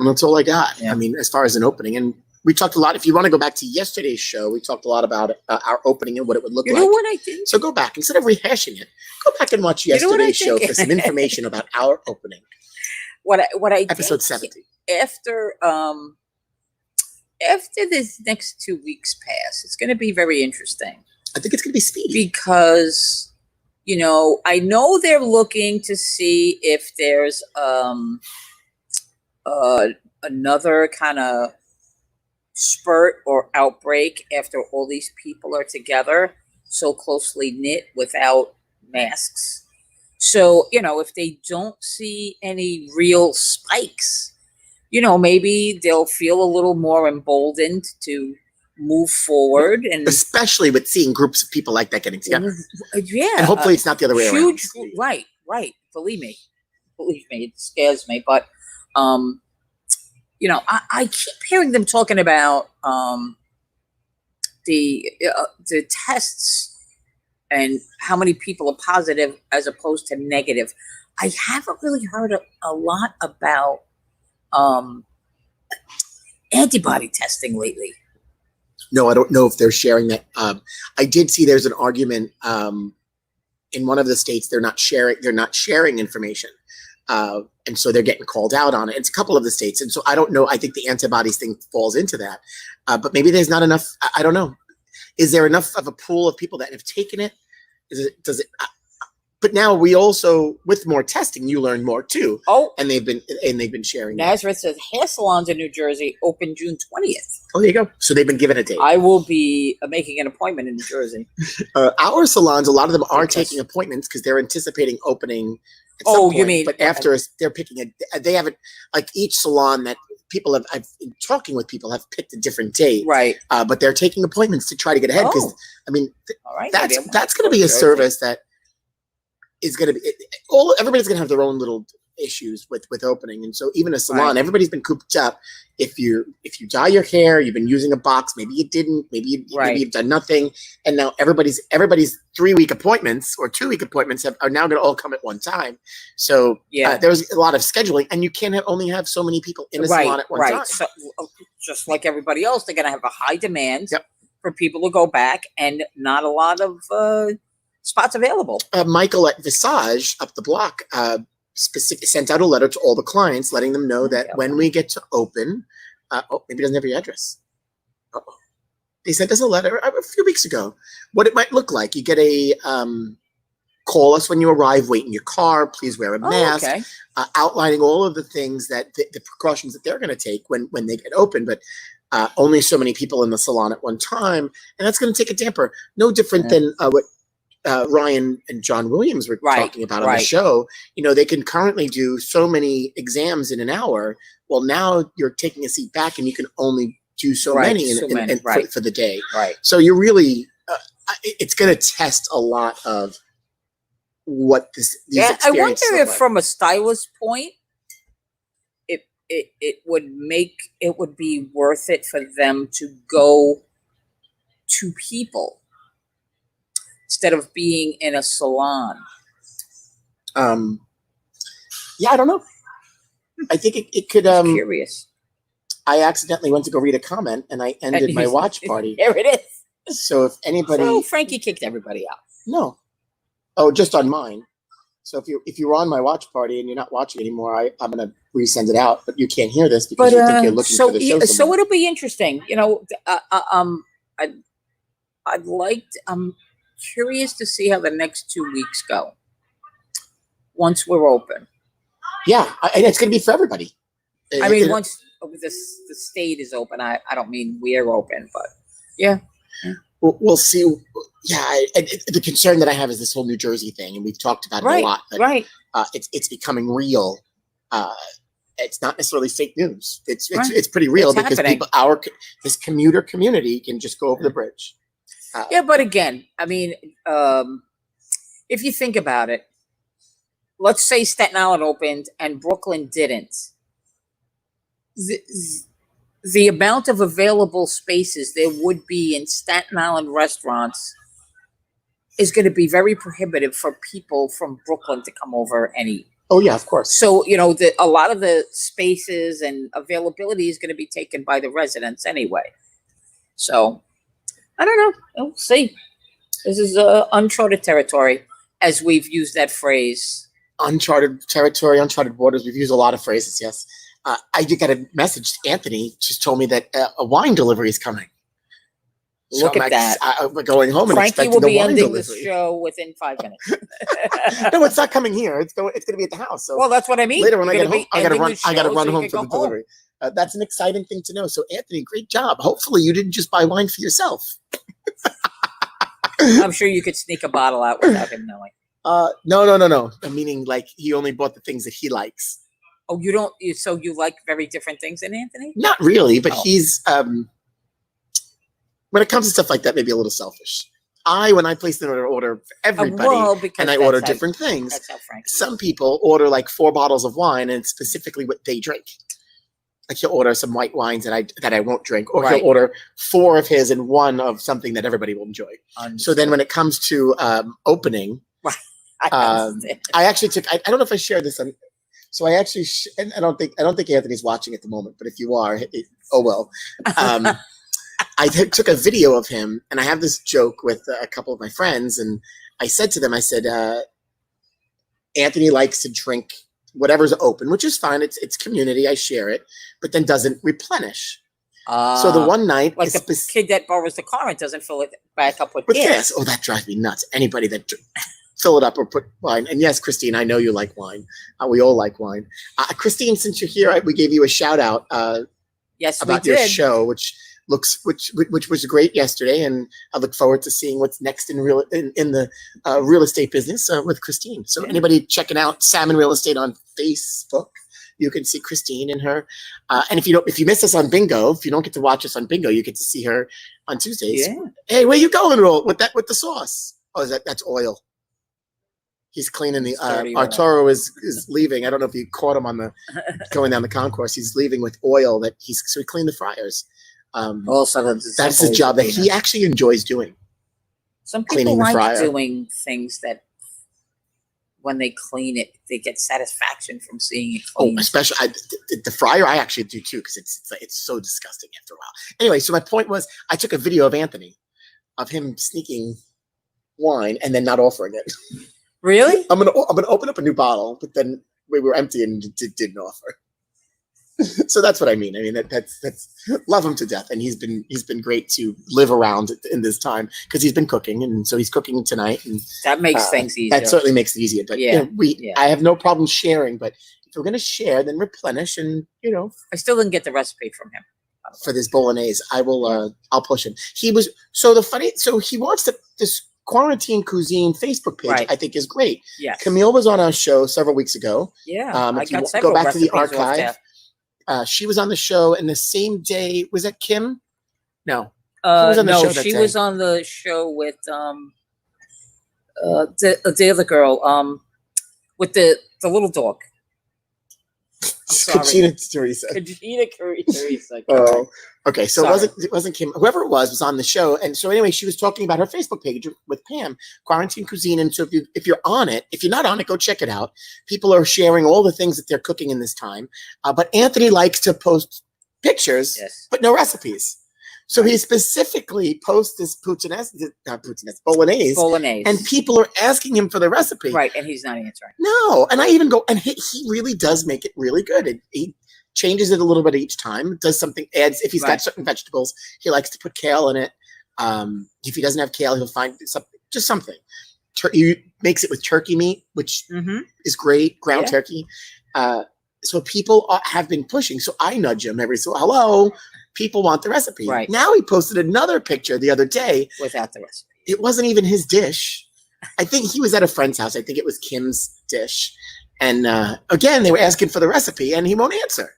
that's all I got. Yeah. I mean, as far as an opening, and we talked a lot. If you want to go back to yesterday's show, we talked a lot about our opening and what it would look like. You know what I think? So go back, instead of rehashing it, go back and watch yesterday's show for some information about our opening. What I episode 70. After this next 2 weeks pass, it's going to be very interesting. I think it's going to be speedy because I know they're looking to see if there's another kind of spurt or outbreak after all these people are together, so closely knit without masks. So, if they don't see any real spikes, maybe they'll feel a little more emboldened to move forward, and especially with seeing groups of people like that getting together. Yeah, and hopefully it's not the other way around. Right. Believe me, it scares me. But I keep hearing them talking about the tests and how many people are positive as opposed to negative. I haven't really heard a lot about antibody testing lately. No, I don't know if they're sharing that. I did see there's an argument in one of the states they're not sharing information, and so they're getting called out on it. It's a couple of the states, and so I don't know. I think the antibodies thing falls into that, but maybe there's not enough. I don't know. Is there enough of a pool of people that have taken it? Does it? But now we also, with more testing, you learn more too. Oh, and they've been sharing. Nazareth says hair salons in New Jersey open June 20th. Oh, there you go. So they've been given a date. I will be making an appointment in New Jersey. Our salons, a lot of them are taking appointments because they're anticipating opening. At some point, you mean? But after they're picking they haven't, like each salon that people I've been talking with people have picked a different date. Right. But they're taking appointments to try to get ahead because all right, that's going to be a service that is going to be everybody's going to have their own little issues with opening, and so even a salon, everybody's been cooped up. If you dye your hair, you've been using a box, maybe you didn't, maybe you've done nothing, and now everybody's 3-week appointments or 2-week appointments are now going to all come at one time. So there's a lot of scheduling, and you can't only have so many people in a salon at one time. So just like everybody else, they're going to have a high demand for people to go back, and not a lot of spots available. Michael at Visage up the block sent out a letter to all the clients letting them know that when we get to open, maybe it doesn't have your address. Uh-oh. They sent us a letter a few weeks ago, what it might look like. You get a call us when you arrive, wait in your car, please wear a mask, outlining all of the things that the precautions that they're going to take when they get open, but only so many people in the salon at one time, and that's going to take a damper. No different than what Ryan and John Williams were talking about on the show. They can currently do so many exams in an hour. Well, now you're taking a seat back and you can only do so many for the day. Right. So you're really, it's going to test a lot of what these experiences I wonder if like. From a stylist point, it would be worth it for them to go to people instead of being in a salon. I don't know. I think it could. Curious. I accidentally went to go read a comment and I ended my watch party. There it is. So if anybody, Frankie kicked everybody out. No. Oh, just on mine. So if you're on my watch party and you're not watching anymore, I'm gonna resend it out. But you can't hear this because you think you're looking for the show. So it'll be interesting. I'm curious to see how the next 2 weeks go once we're open. Yeah, and it's going to be for everybody. Once the state is open, I don't mean we're open, but yeah. We'll see. Yeah, the concern that I have is this whole New Jersey thing, and we've talked about it a lot. But, it's becoming real. It's not necessarily fake news. It's pretty real because people, this commuter community can just go over the bridge. But again, if you think about it, let's say Staten Island opened and Brooklyn didn't. The amount of available spaces there would be in Staten Island restaurants is going to be very prohibitive for people from Brooklyn to come over and eat. Oh, yeah, of course. So, a lot of the spaces and availability is going to be taken by the residents anyway. So, I don't know. We'll see. This is uncharted territory, as we've used that phrase. Uncharted territory, uncharted waters. We've used a lot of phrases, yes. I did get a message. Anthony just told me that a wine delivery is coming. Look at that. We're going home and Frankie expecting will the be wine ending the delivery. show within 5 minutes. No, it's not coming here. It's going to be at the house. So Well, that's what I mean. later when I You're get gonna home, be I got to ending run. the I got to show run so you home can for go the delivery. That's an exciting thing to know. So, Anthony, great job. Hopefully, you didn't just buy wine for yourself. I'm sure you could sneak a bottle out without him knowing. No. Meaning, like, he only bought the things that he likes. Oh, you don't. So you like very different things than Anthony? Not really, but Oh. he's when it comes to stuff like that, maybe a little selfish. When I place an order for everybody, Because and I that's order how- different things. That's how Frank. Some people order like 4 bottles of wine, and it's specifically what they drink. Like he'll order some white wines that I won't drink, or Right. he'll order 4 of his and 1 of something that everybody will enjoy. So then, when it comes to opening, I actually took. I don't know if I shared this on. So I actually, and I don't think Anthony's watching at the moment, but if you are, oh well. I took a video of him, and I have this joke with a couple of my friends, and I said to them, I said, Anthony likes to drink whatever's open, which is fine. It's community. I share it, but then doesn't replenish. So the one night, like the kid that borrows the car and doesn't fill it back up with gas. gas. Oh, that drives me nuts. Anybody that fill it up or put wine. And yes, Christine, I know you like wine. We all like wine. Christine, since you're here, we gave you a shout out Yes, about we your did. show, which was great yesterday, and I look forward to seeing what's next in the real estate business with Christine. So anybody checking out Salmon Real Estate on Facebook, you can see Christine and her. And if you miss us on Bingo, if you don't get to watch us on Bingo, you get to see her on Tuesdays. Yeah. Hey, where you going, Roll? With the sauce? Oh, that's oil. He's cleaning the Arturo is leaving. I don't know if you caught him on the going down the concourse. He's leaving with oil so he cleaned the fryers. That's a job that he actually enjoys doing. Some cleaning people the like fryer. doing things that when they clean it, they get satisfaction from seeing it Oh, clean. especially the fryer, I actually do too, because it's so disgusting after a while. Anyway, so my point was, I took a video of Anthony, of him sneaking wine and then not offering it. Really? I'm gonna open up a new bottle, but then we were empty and didn't offer. So that's what I mean. I mean that's love him to death, and he's been great to live around in this time because he's been cooking, and so he's cooking tonight, and That makes things easier. that certainly makes it easier. But Yeah, I have no problem sharing. But if we're gonna share, then replenish, and I still didn't get the recipe from him. for this bolognese, I will. I'll push him. He wants this quarantine cuisine Facebook page. Right. I think is great. Yes. Camille was on our show several weeks ago. Yeah. If I you got go several back to the recipes off archive, there. she was on the show, and the same day was that Kim? No, was on the show No, that she day? was on the show with the other girl with the little dog. Sorry. Conchita Teresa. Conchita Teresa. Oh, okay. So Sorry. it wasn't Kim. Whoever it was on the show, and so anyway, she was talking about her Facebook page with Pam, Quarantine Cuisine. And so if you're on it, if you're not on it, go check it out. People are sharing all the things that they're cooking in this time. But Anthony likes to post pictures, Yes. but no recipes. So he specifically posts this bolognese, and people are asking him for the recipe. Right, and he's not answering. No, and I even go, and he really does make it really good. He changes it a little bit each time, does something, adds, if he's got certain vegetables, he likes to put kale in it. If he doesn't have kale, he'll find something. He makes it with turkey meat, which is great, ground turkey. So people have been pushing. So I nudge him hello, people want the recipe. Right. Now he posted another picture the other day. Without the recipe. It wasn't even his dish. I think he was at a friend's house. I think it was Kim's dish. And again, they were asking for the recipe, and he won't answer.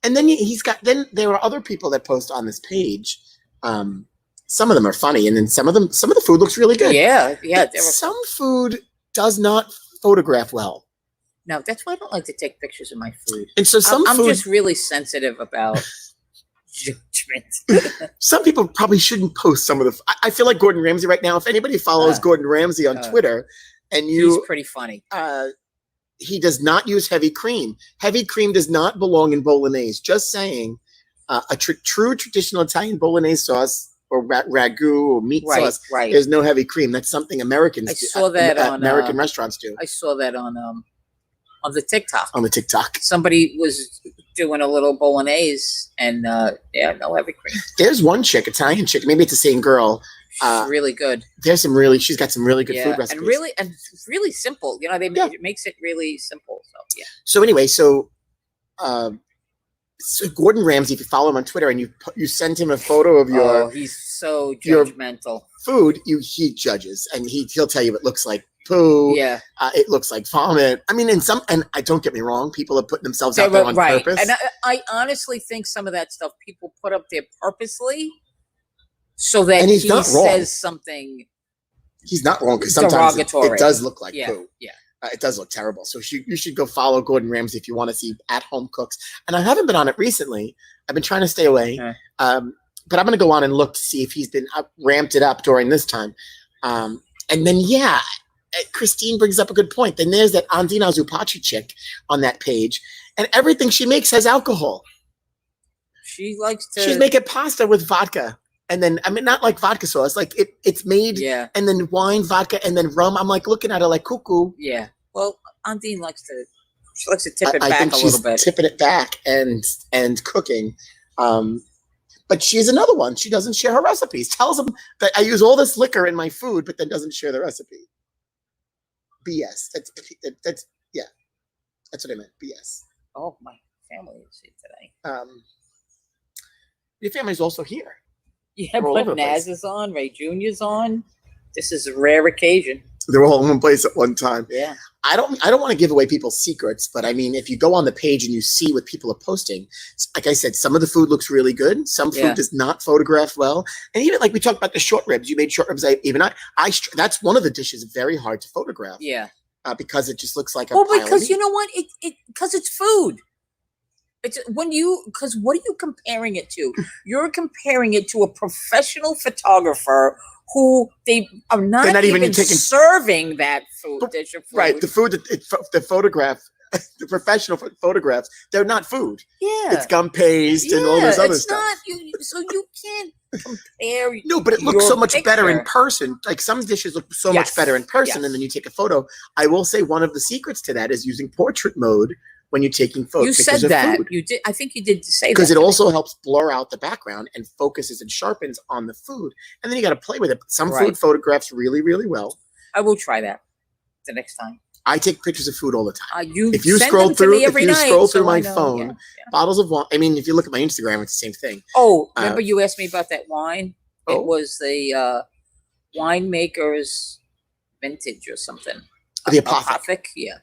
And then then there are other people that post on this page. Some of them are funny, and then some of the food looks really good. Yeah. Some food does not photograph well. No, that's why I don't like to take pictures of my food. And so I'm just really sensitive about judgment. Some people probably shouldn't post some of the. I feel like Gordon Ramsay right now. If anybody follows Gordon Ramsay on Twitter, and he's pretty funny. He does not use heavy cream. Heavy cream does not belong in bolognese. Just saying, a true traditional Italian bolognese sauce or ragu or meat sauce. Right. There's no heavy cream. That's something Americans I saw that on American restaurants do. I saw that on on the TikTok. On the TikTok. Somebody was doing a little bolognese and no heavy cream. There's one chick, Italian chick. Maybe it's the same girl. She's really good. She's got some really good food recipes. And really simple. You know, it makes it really simple. So yeah. So anyway, so Gordon Ramsay, if you follow him on Twitter and you send him a photo of your he's so judgmental. Food, he judges and he'll tell you it looks like poo. Yeah. It looks like vomit. I mean, and I don't get me wrong, people are putting themselves out there on purpose. And I honestly think some of that stuff people put up there purposely so that he says something. He's not wrong because sometimes it does look like poo. Yeah. It does look terrible. So you should go follow Gordon Ramsay if you want to see at-home cooks. And I haven't been on it recently. I've been trying to stay away. Okay. But I'm going to go on and look to see if he's been ramped it up during this time. And then, Christine brings up a good point. Then there's that Andina Zupachi chick on that page. And everything she makes has alcohol. She likes to... She's making pasta with vodka. And then, I mean, not like vodka sauce. Like, it's made, and then wine, vodka, and then rum. I'm, like, looking at her like cuckoo. Yeah. Well, Andine likes to tip it back a little bit. Tipping it back and cooking. But she's another one. She doesn't share her recipes. Tells them that I use all this liquor in my food, but then doesn't share the recipe. BS. That's what I meant. BS. Oh, my family is here today. Your family's also here. Yeah, but Naz is on. Ray Jr.'s on. This is a rare occasion. They're all in one place at one time. Yeah. I don't want to give away people's secrets, but I mean, if you go on the page and you see what people are posting, like I said, some of the food looks really good. Some food does not photograph well. And even like we talked about the short ribs, you made short ribs. That's one of the dishes very hard to photograph. Yeah. Because it just looks like a well, pile because of meat. You know what? Because it's food. It's because what are you comparing it to? You're comparing it to a professional photographer who they are not even serving that food dish of food. Right, the food the photograph, the professional photographs, they're not food. Yeah, it's gum paste and all this other stuff. So you can't compare. No, but it looks so much better in person. Like some dishes look so much better in person, and then you take a photo. I will say one of the secrets to that is using portrait mode when you're taking photos. You said that. You did. I think you did say that. Because it also helps blur out the background and focuses and sharpens on the food. And then you got to play with it. Some food photographs really, really well. I will try that the next time. I take pictures of food all the time. If you scroll through my phone, bottles of wine. I mean, if you look at my Instagram, it's the same thing. Oh, remember you asked me about that wine? It was the winemaker's vintage or something. The Apothic. Yeah.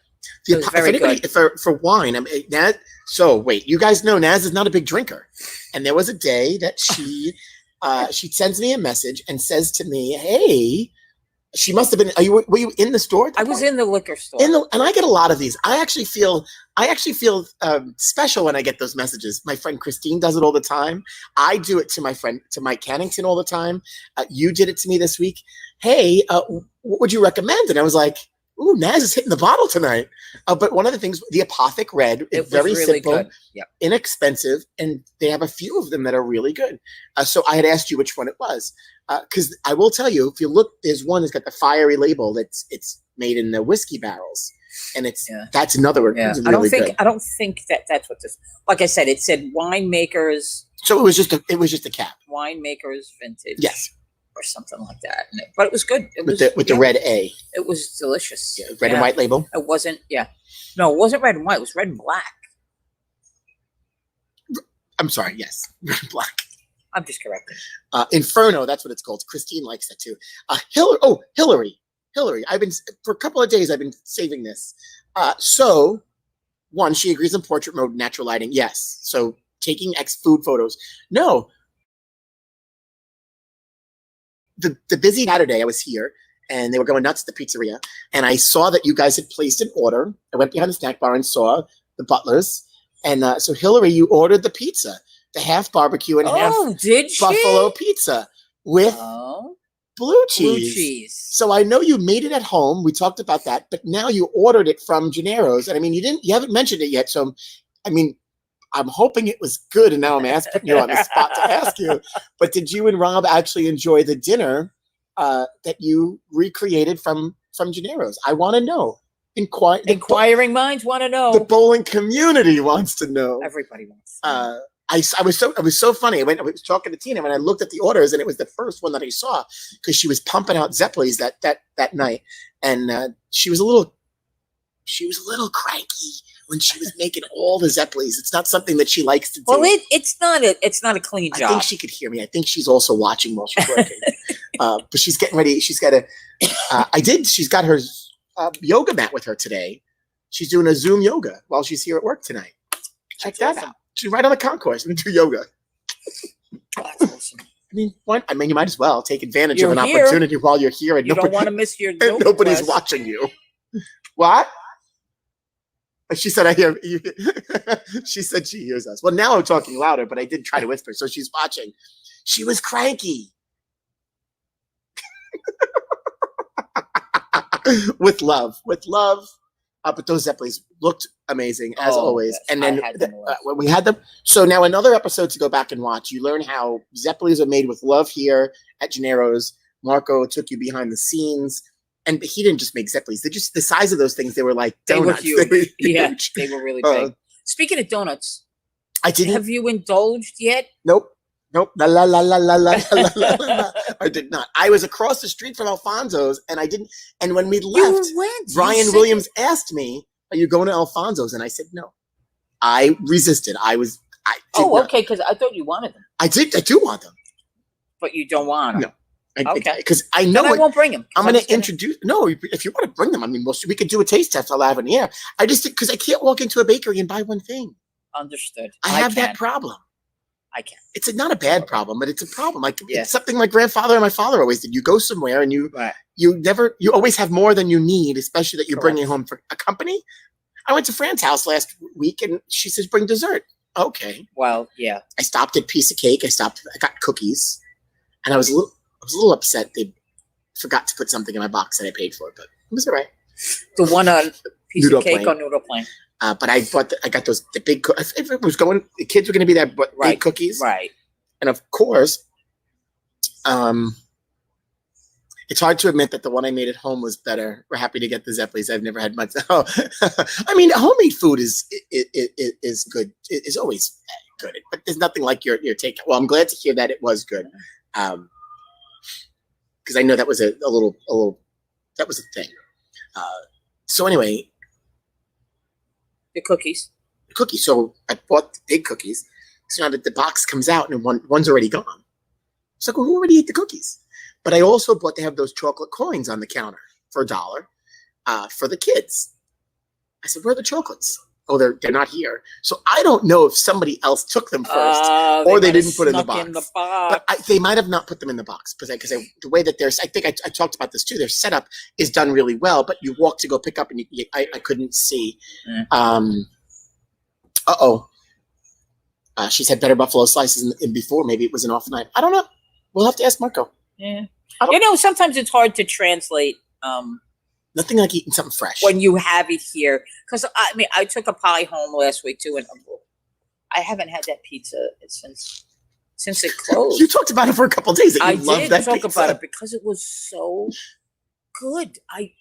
Very good. For wine, I mean, so wait, you guys know Naz is not a big drinker, and there was a day that she sends me a message and says to me, "Hey," she must have been. Were you in the store? I was in the liquor store. And I get a lot of these. I actually feel special when I get those messages. My friend Christine does it all the time. I do it to my friend Mike Cannington all the time. You did it to me this week. Hey, what would you recommend? And I was like, ooh, Naz is hitting the bottle tonight. But one of the things, the Apothic Red, is very really simple, inexpensive, and they have a few of them that are really good. So I had asked you which one it was. Because I will tell you, if you look, there's one that's got the fiery label. It's made in the whiskey barrels, and that's another one. Yeah. I don't think that's what this. Like I said, it said winemakers. So it was just a cap. Winemakers vintage. Yes. Or something like that, but it was good. It was with the red A. It was delicious. Yeah, red and white label. It wasn't. Yeah, no, it wasn't red and white. It was red and black. I'm sorry. Yes, red and black. I'm just correcting. Inferno. That's what it's called. Christine likes that too. Hillary. I've been for a couple of days. I've been saving this. So, one, she agrees on portrait mode, natural lighting. Yes. So taking food photos. No. The busy Saturday, I was here, and they were going nuts at the pizzeria, and I saw that you guys had placed an order. I went behind the snack bar and saw the butlers, and so Hillary, you ordered the pizza, the half barbecue and half buffalo pizza with blue cheese. So I know you made it at home. We talked about that, but now you ordered it from Gennaro's, and I mean, you haven't mentioned it yet. So, I mean, I'm hoping it was good, and now I'm putting you on the spot to ask you. But did you and Rob actually enjoy the dinner that you recreated from Gennaro's? I want to know. Inquiring minds want to know. The bowling community wants to know. Everybody wants to know. It was so funny. I was talking to Tina when I looked at the orders, and it was the first one that I saw because she was pumping out Zeppelis that night, and she was a little cranky when she was making all the Zeppelis. It's not something that she likes to do. Well, it's not a clean job. I think she could hear me. I think she's also watching while she's working. But she's getting ready. She's got she's got her yoga mat with her today. She's doing a Zoom yoga while she's here at work tonight. Check that out. She's right on the concourse and do yoga. That's awesome. You might as well take advantage of an opportunity while you're here and you don't want to miss your and nobody's watching you. What? She said, I hear you. She said she hears us. Well, now I'm talking louder, but I did try to whisper, so she's watching. She was cranky. With love. But those Zeppelis looked amazing, as always. Yes, and then when we had them. So now another episode to go back and watch. You learn how Zeppelis are made with love here at Gennaro's. Marco took you behind the scenes. And he didn't just make Zeppelis. They just, the size of those things, they were like donuts. They were huge. Yeah, they were really big. Speaking of donuts, I didn't. Have you indulged yet? Nope. La la la la la la la la. I did not. I was across the street from Alfonso's, and I didn't. And when we left, Brian Williams asked me, "Are you going to Alfonso's?" And I said no. I resisted. Okay, because I thought you wanted them. I do want them, but you don't want them. No. Okay, because I know I won't bring them. I'm going to introduce. No, if you want to bring them, I mean, we could do a taste test. I'll have in the air. I just because I can't walk into a bakery and buy one thing. Understood. I have that problem. I can. It's not a bad problem, but it's a problem. It's something my grandfather and my father always did. You go somewhere and you always have more than you need, especially that you're bringing home for a company. I went to Fran's house last week and she says, "Bring dessert." Okay. Well, yeah. I stopped at Piece of Cake. I got cookies, and I was a little upset they forgot to put something in my box that I paid for, but it was all right. The one on Piece of Cake or Noodle Plain? But I got the big. If it was going, the kids were going to be there, but big cookies, right? And of course, it's hard to admit that the one I made at home was better. We're happy to get the Zeppelis. I've never had much. Oh, I mean, homemade food is good. It is always good, but there's nothing like your take. Well, I'm glad to hear that it was good. Because I know that was a little that was a thing. So anyway, the cookies. So I bought the big cookies. So now that the box comes out and one's already gone. It's like, well, who already ate the cookies? But I also bought to have those chocolate coins on the counter for $1 for the kids. I said, where are the chocolates? Oh, they're not here. So I don't know if somebody else took them first or they didn't put in the box. But they might have not put them in the box because the way that I think I talked about this too. Their setup is done really well, but you walk to go pick up and I couldn't see. She's had better buffalo slices in before. Maybe it was an off night. I don't know. We'll have to ask Marco. Yeah. Sometimes it's hard to translate. Nothing like eating something fresh when you have it here. Because I took a pie home last week too, and I haven't had that pizza since it closed. You talked about it for a couple of days. I did talk about it because it was so good. I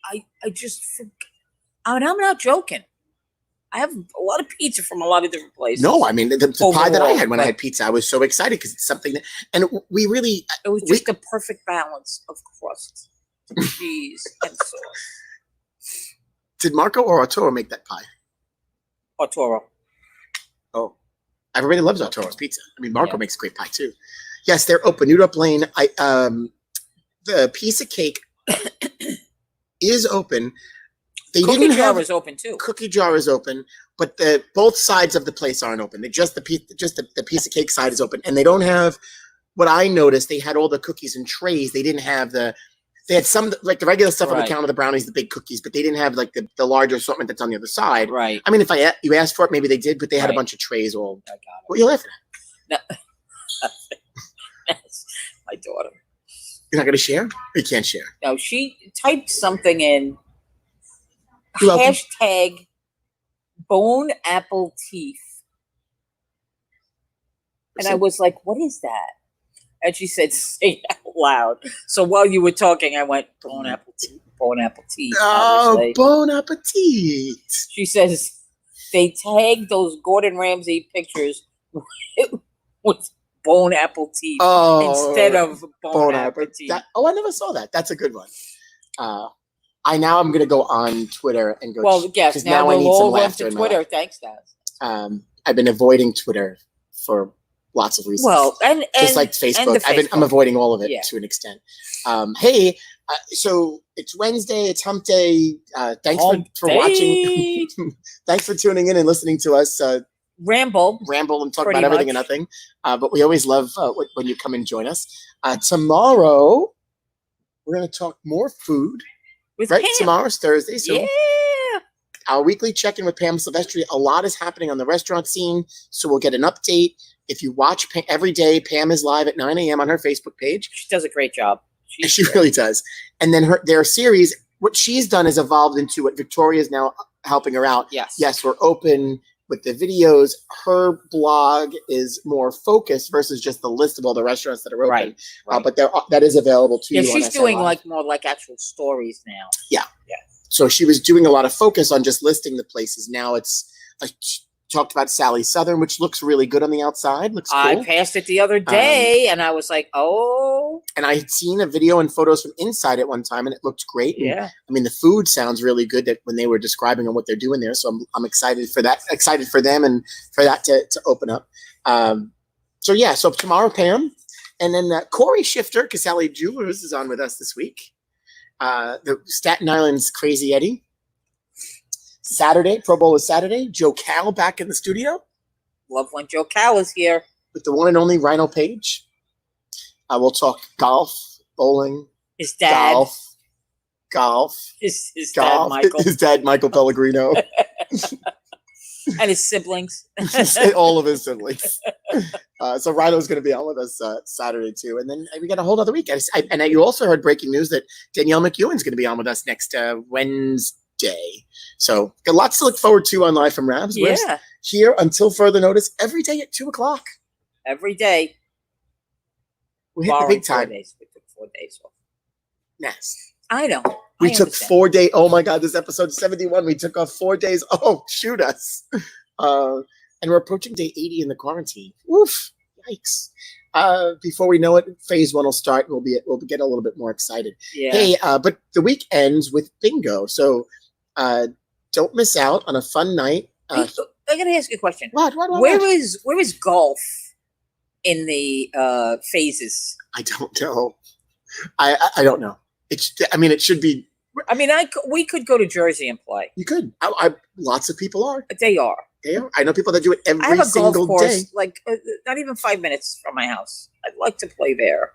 just forgot. And I'm not joking. I have a lot of pizza from a lot of different places. No, I mean the pie that I had when I had pizza, I was so excited because it's something that, and we really. It was just a perfect balance of crust, cheese, and sauce. Did Marco or Arturo make that pie? Arturo. Oh, everybody loves Arturo's pizza. I mean, Marco makes great pie too. Yes, they're open. Noodle Plain. The Piece of Cake is open. Cookie jar is open too. Cookie jar is open, but both sides of the place aren't open. The Piece of Cake side is open, and they don't have. What I noticed, they had all the cookies in trays. They didn't have they had some like the regular stuff on the counter, the brownies, the big cookies, but they didn't have like the larger assortment that's on the other side. Right. I mean, if you asked for it, maybe they did, but they had a bunch of trays all. I got it. What are you laughing at? No. That's my daughter. You're not going to share? You can't share. No, she typed something in. Hashtag bone apple teeth. And I was like, what is that? And she said, say it out loud. So while you were talking, I went, bone apple teeth. Bon appetit. Oh, Obviously. bon appetit. She says they tagged those Gordon Ramsay pictures with Bon appetit instead of Bon appetit. I never saw that. That's a good one. I'm going to go on Twitter and go. Well, yes. 'cause Now I we'll need some all run laughter to in my Twitter. life. Thanks, guys. I've been avoiding Twitter for lots of reasons. Well, and just like Facebook, and I'm avoiding all of it Yeah. to an extent. Hey, so it's Wednesday, it's Hump Day. Thanks for watching. Thanks for tuning in and listening to us ramble and talk pretty about everything much. and nothing. But we always love when you come and join us. Tomorrow, we're going to talk more food. With Right, Pam. tomorrow's Thursday. So Yeah. our weekly check-in with Pam Silvestri. A lot is happening on the restaurant scene, so we'll get an update. If you watch Pam every day, Pam is live at 9 a.m. on her Facebook page. She does a great job. She really does. And then their series, what she's done is evolved into what Victoria is now helping her out. Yes. Yes, we're open with the videos. Her blog is more focused versus just the list of all the restaurants that are open. Right. But that is available to Yeah, you. she's on doing SNL. like more like actual stories now. So she was doing a lot of focus on just listing the places. Now it's talked about Sally Southern, which looks really good on the outside. Looks cool. I passed it the other day, and I was like, "Oh." And I had seen a video and photos from inside at one time, and it looked great. And, Yeah. I mean, the food sounds really good that when they were describing on what they're doing there. So I'm excited for that. Excited for them and for that to open up. So tomorrow, Pam, and then Corey Shifter, Casale Jewelers, is on with us this week. The Staten Island's Crazy Eddie. Saturday, Pro Bowl is Saturday. Joe Cal back in the studio Love when Joe Cal is here. with the one and only Rhino Page. We'll talk golf, bowling, His dad. golf, His golf. dad, Michael. His dad, Michael Pellegrino. And his siblings. All of his siblings. So Rhino's going to be on with us Saturday too, and then we got a whole other week. And you also heard breaking news that Danielle McEwen's going to be on with us next Wednesday. So got lots to look forward to on Live from Rabs. We're Yeah. here until further notice every day at 2:00. Every day. We hit the big time. 4 days. We took 4 days off. Yes. I know. We I took understand. 4 days. Oh my God, this episode 71. We took off 4 days. Oh, shoot us. And we're approaching day 80 in the quarantine. Oof. Yikes. Before we know it, phase 1 will start. We'll get a little bit more excited. Yeah. Hey, but the week ends with bingo. So don't miss out on a fun night. I gotta ask you a question. What? Where is golf in the phases? I don't know. I don't know. It should be. I mean, we could go to Jersey and play. You could. Lots of people are. They are. I know people that do it I have every a single golf course, day. like not even 5 minutes from my house. I'd like to play there.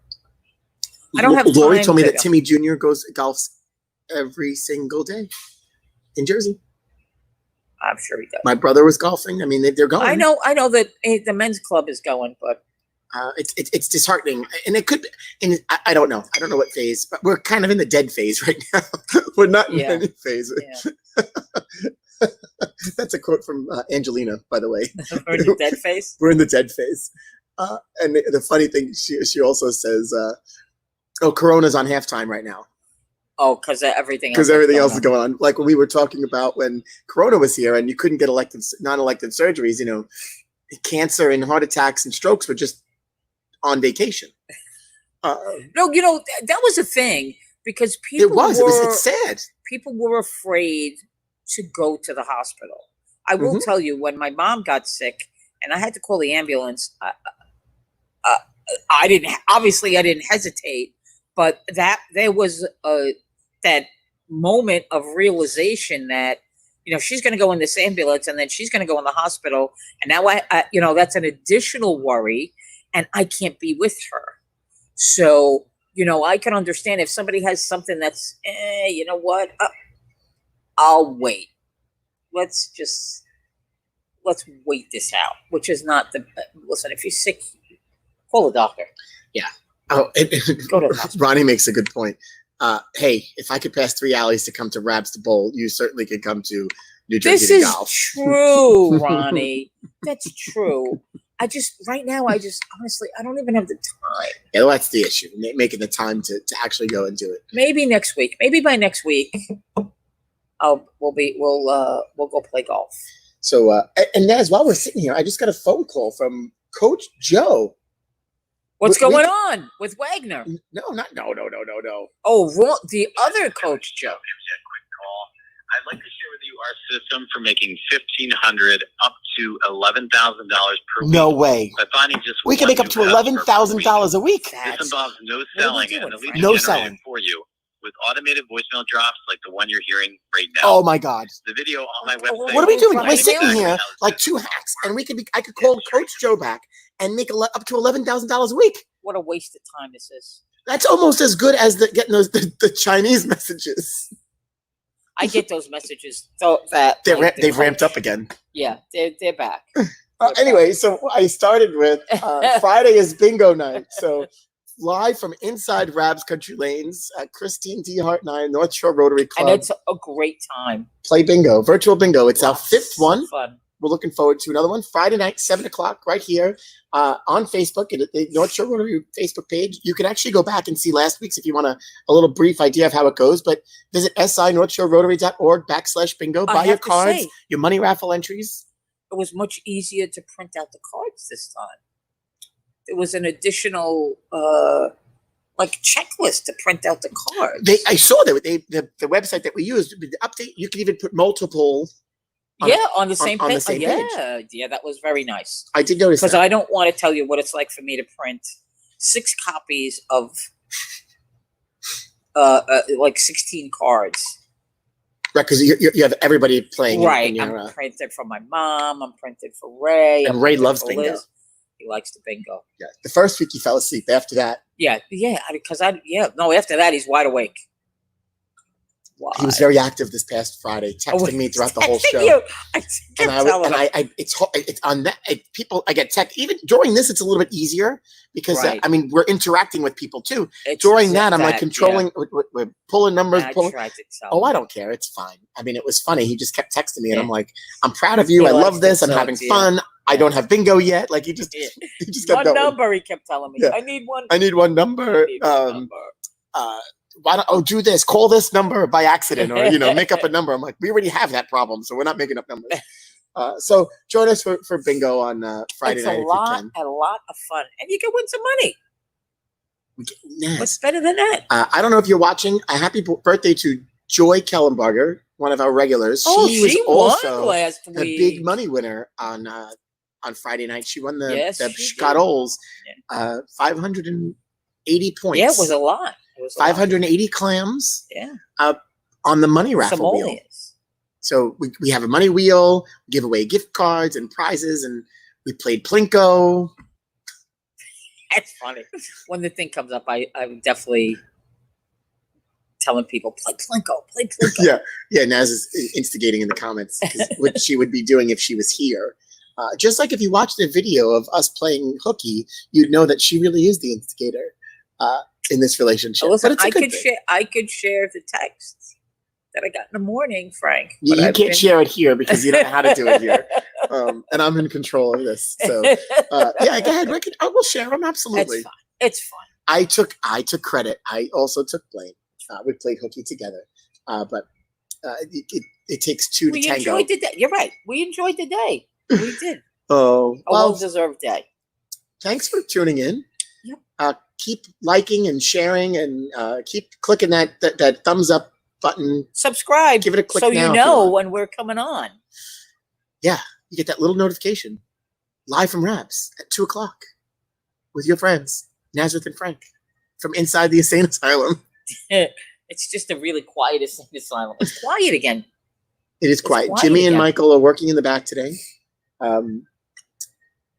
I don't have Lori time told me to that go. Timmy Jr. golfs every single day in Jersey. I'm sure he does. My brother was golfing. I mean, they're going. I know that the men's club is going, but It's disheartening, and it could be. And I don't know. I don't know what phase, but we're kind of in the dead phase right now. We're not in any phase. Yeah. That's a quote from Angelina, by the way. We're in the dead phase. We're in the dead phase. And the funny thing, she also says, Corona's on halftime right now. Oh, because everything Else is going on. Like when we were talking about when Corona was here and you couldn't get non-elective surgeries, cancer and heart attacks and strokes were just on vacation. No, that was a thing because It's sad. people were afraid to go to the hospital. I will tell you, when my mom got sick and I had to call the ambulance, I didn't hesitate, but there was that moment of realization that, she's going to go in this ambulance and then she's going to go in the hospital. And now that's an additional worry and I can't be with her. So, I can understand if somebody has something that's, you know what, I'll wait. Let's wait this out, which is not listen, if you're sick, call a doctor. Yeah. Go to the hospital. Ronnie makes a good point. Hey, if I could pass 3 alleys to come to Rabs to bowl, you certainly could come to New Jersey This to is golf. true, Ronnie. That's true. right now, honestly, I don't even have the time. Yeah, well, that's the issue. Making the time to actually go and do it. Maybe next week. Maybe by next week, we'll go play golf. So, and Naz, while we're sitting here, I just got a phone call from Coach Joe. What's going on with Wagner? No. Oh, the other Coach Joe. Quick call. I'd like to share with you our system for making $1,500 up to $11,000 per week. No way. By finding just We can make up to $11,000 a week. This involves no selling and the lead No is generated selling for you with automated voicemail drops like the one you're hearing right now. Oh my God. The video on my website. What are we doing? Right. We're sitting here like two hacks, and I could call Coach Joe back and make up to $11,000 a week. What a waste of time this is. That's almost as good as getting the Chinese messages. I get those messages. So that They've ramped up again. Yeah, they're back. Anyway, so I started with Friday is bingo night. So live from inside Rabs Country Lanes, Christine D. Hart and I, North Shore Rotary Club. And it's a great time. Play bingo, virtual bingo. It's our fifth one. Fun. We're looking forward to another one. Friday night, 7 o'clock, right here on Facebook, at the North Shore Rotary Facebook page. You can actually go back and see last week's if you want a little brief idea of how it goes. But visit sinorthshorerotary.org/bingo. Buy your cards, your money raffle entries. It was much easier to print out the cards this time. There was an additional checklist to print out the cards. I saw that the website that we used, the update, you can even put multiple. On the same page. The same page. Yeah, that was very nice. I did notice because that. I don't want to tell you what it's like for me to print 6 copies of 16 cards. Right, because you have everybody playing. Right, I'm printed for my mom. I'm printed for Ray. And Ray loves bingo. Liz. He likes the bingo. Yeah, the first week he fell asleep. After that, after that he's wide awake. Why? He was very active this past Friday, texting me throughout the whole show. It's on that. People, I get text even during this. It's a little bit easier because we're interacting with people too. During that, I'm like controlling. Yeah. We're pulling numbers. I don't care. It's fine. I mean, it was funny. He just kept texting me, and I'm like, I'm proud of you. I love this. I'm having fun. I don't have bingo yet. Like he just kept one number. He kept telling me, I need one. I need one number. Why don't do this? Call this number by accident, or make up a number. I'm like, we already have that problem, so we're not making up numbers. So join us for bingo on Friday night. It's a lot of fun, and you can win some money. What's better than that? I don't know if you're watching. A happy birthday to Joy Kellenberger, one of our regulars. She was also last the week. big money winner on Friday night. She won the Scottolls, 580 points. Yeah, it was a lot. 580 clams. Yeah. On the money raffle wheel. So we have a money wheel, give away gift cards and prizes, and we played Plinko. That's funny. When the thing comes up, I'm definitely telling people, play Plinko. Yeah. Naz is instigating in the comments what she would be doing if she was here. Just like if you watch the video of us playing hooky, you'd know that she really is the instigator. In this relationship. Listen, I could share the texts that I got in the morning, Frank. You can't share it here because you don't know how to do it here. And I'm in control of this. So go ahead, Rick. I will share them, absolutely. It's fun. I took credit. I also took blame. We played hooky together. But it takes two to tango. We enjoyed the day. You're right. We enjoyed the day. We did. Oh, a well-deserved day. Thanks for tuning in. Yep. Keep liking and sharing, and keep clicking that thumbs up button. Subscribe. Give it a click so now you know when we're coming on. Yeah, you get that little notification. Live from Rabs at 2:00 with your friends Nazareth and Frank from inside the insane asylum. It's just a really quiet insane asylum. It's quiet again. It is quiet. Jimmy and Michael are working in the back today.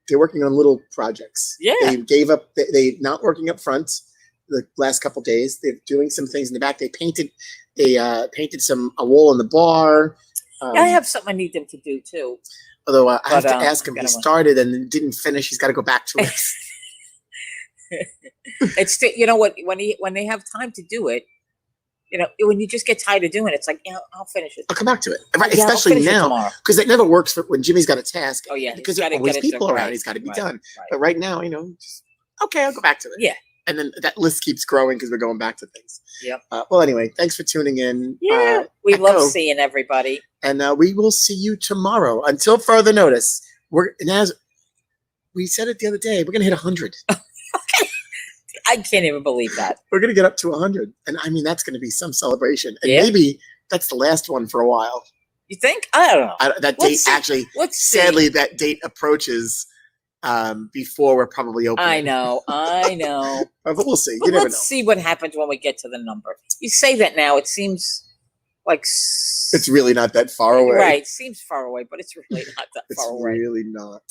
They're working on little projects. Yeah. They gave up. They're not working up front the last couple of days. They're doing some things in the back. They painted a wall in the bar. I have something I need them to do too. Although I have to ask him. He started and didn't finish. He's got to go back to it. It's when they have time to do it, when you just get tired of doing it, it's like, I'll finish it. I'll come back to it. Right, Yeah, I'll especially finish it now, tomorrow. because it never works for when Jimmy's got a task. Oh yeah, because he's gotta there's always get it people done. around. Right, He's got to be right, done. right. But right now, just okay, I'll go back to it. Yeah. And then that list keeps growing because we're going back to things. Yep. Well, anyway, thanks for tuning in. Yeah, we Echo, love seeing everybody. and we will see you tomorrow. Until further notice, and as we said it the other day, we're gonna hit 100. I can't even believe that. We're gonna get up to 100, and I mean that's gonna be some celebration. And Yeah. maybe that's the last one for a while. You think? I don't know. That Let's date see. actually, Let's see. sadly, that date approaches before we're probably open. I know. But we'll see. But You never let's know. see what happens when we get to the number. You say that now, it seems like It's really not that far away. Right, seems far away, but it's really not that It's far away. really not.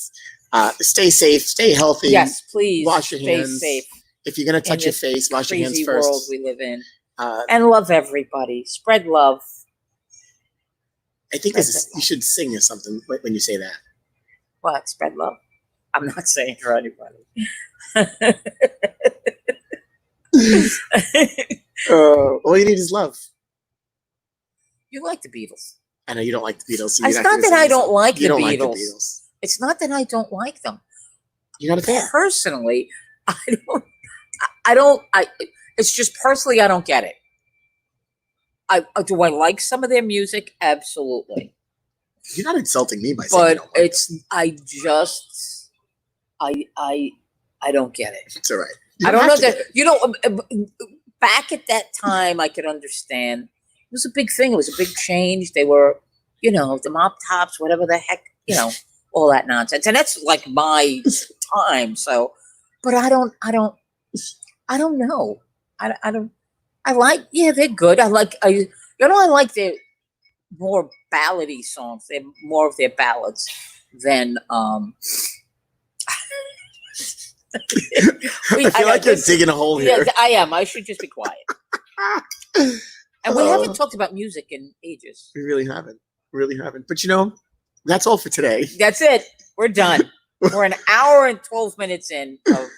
Stay safe. Stay healthy. Yes, please. Wash your stay hands. safe. If you're gonna touch your this face, wash your hands Crazy first. world we live in, Uh, and love everybody. Spread love. I think you should sing or something when you say that. What? Spread love. I'm not saying for anybody. All you need is love. You like the Beatles. I know you don't like the Beatles. So It's not that I don't like you the don't Beatles. like the Beatles. It's not that I don't like them. You're not a fan. Personally, I don't. It's just personally, I don't get it. Do I like some of their music? Absolutely. You're not insulting me by saying you But don't like I don't get it. it. It's all right. You I don't have know to that, get it. back at that time, I could understand. It was a big thing. It was a big change. They were, the mop tops, whatever the heck, all that nonsense. And that's like my time. So, but I don't know. They're good. I like their more ballady songs. They're more of their ballads than, I feel like you're digging a hole here. Yeah, I am. I should just be quiet. And we haven't talked about music in ages. We really haven't. But that's all for today. That's it. We're done. We're an hour and 12 minutes in of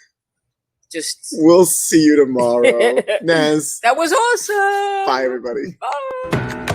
just. We'll see you tomorrow. Naz. That was awesome. Bye, everybody. Bye.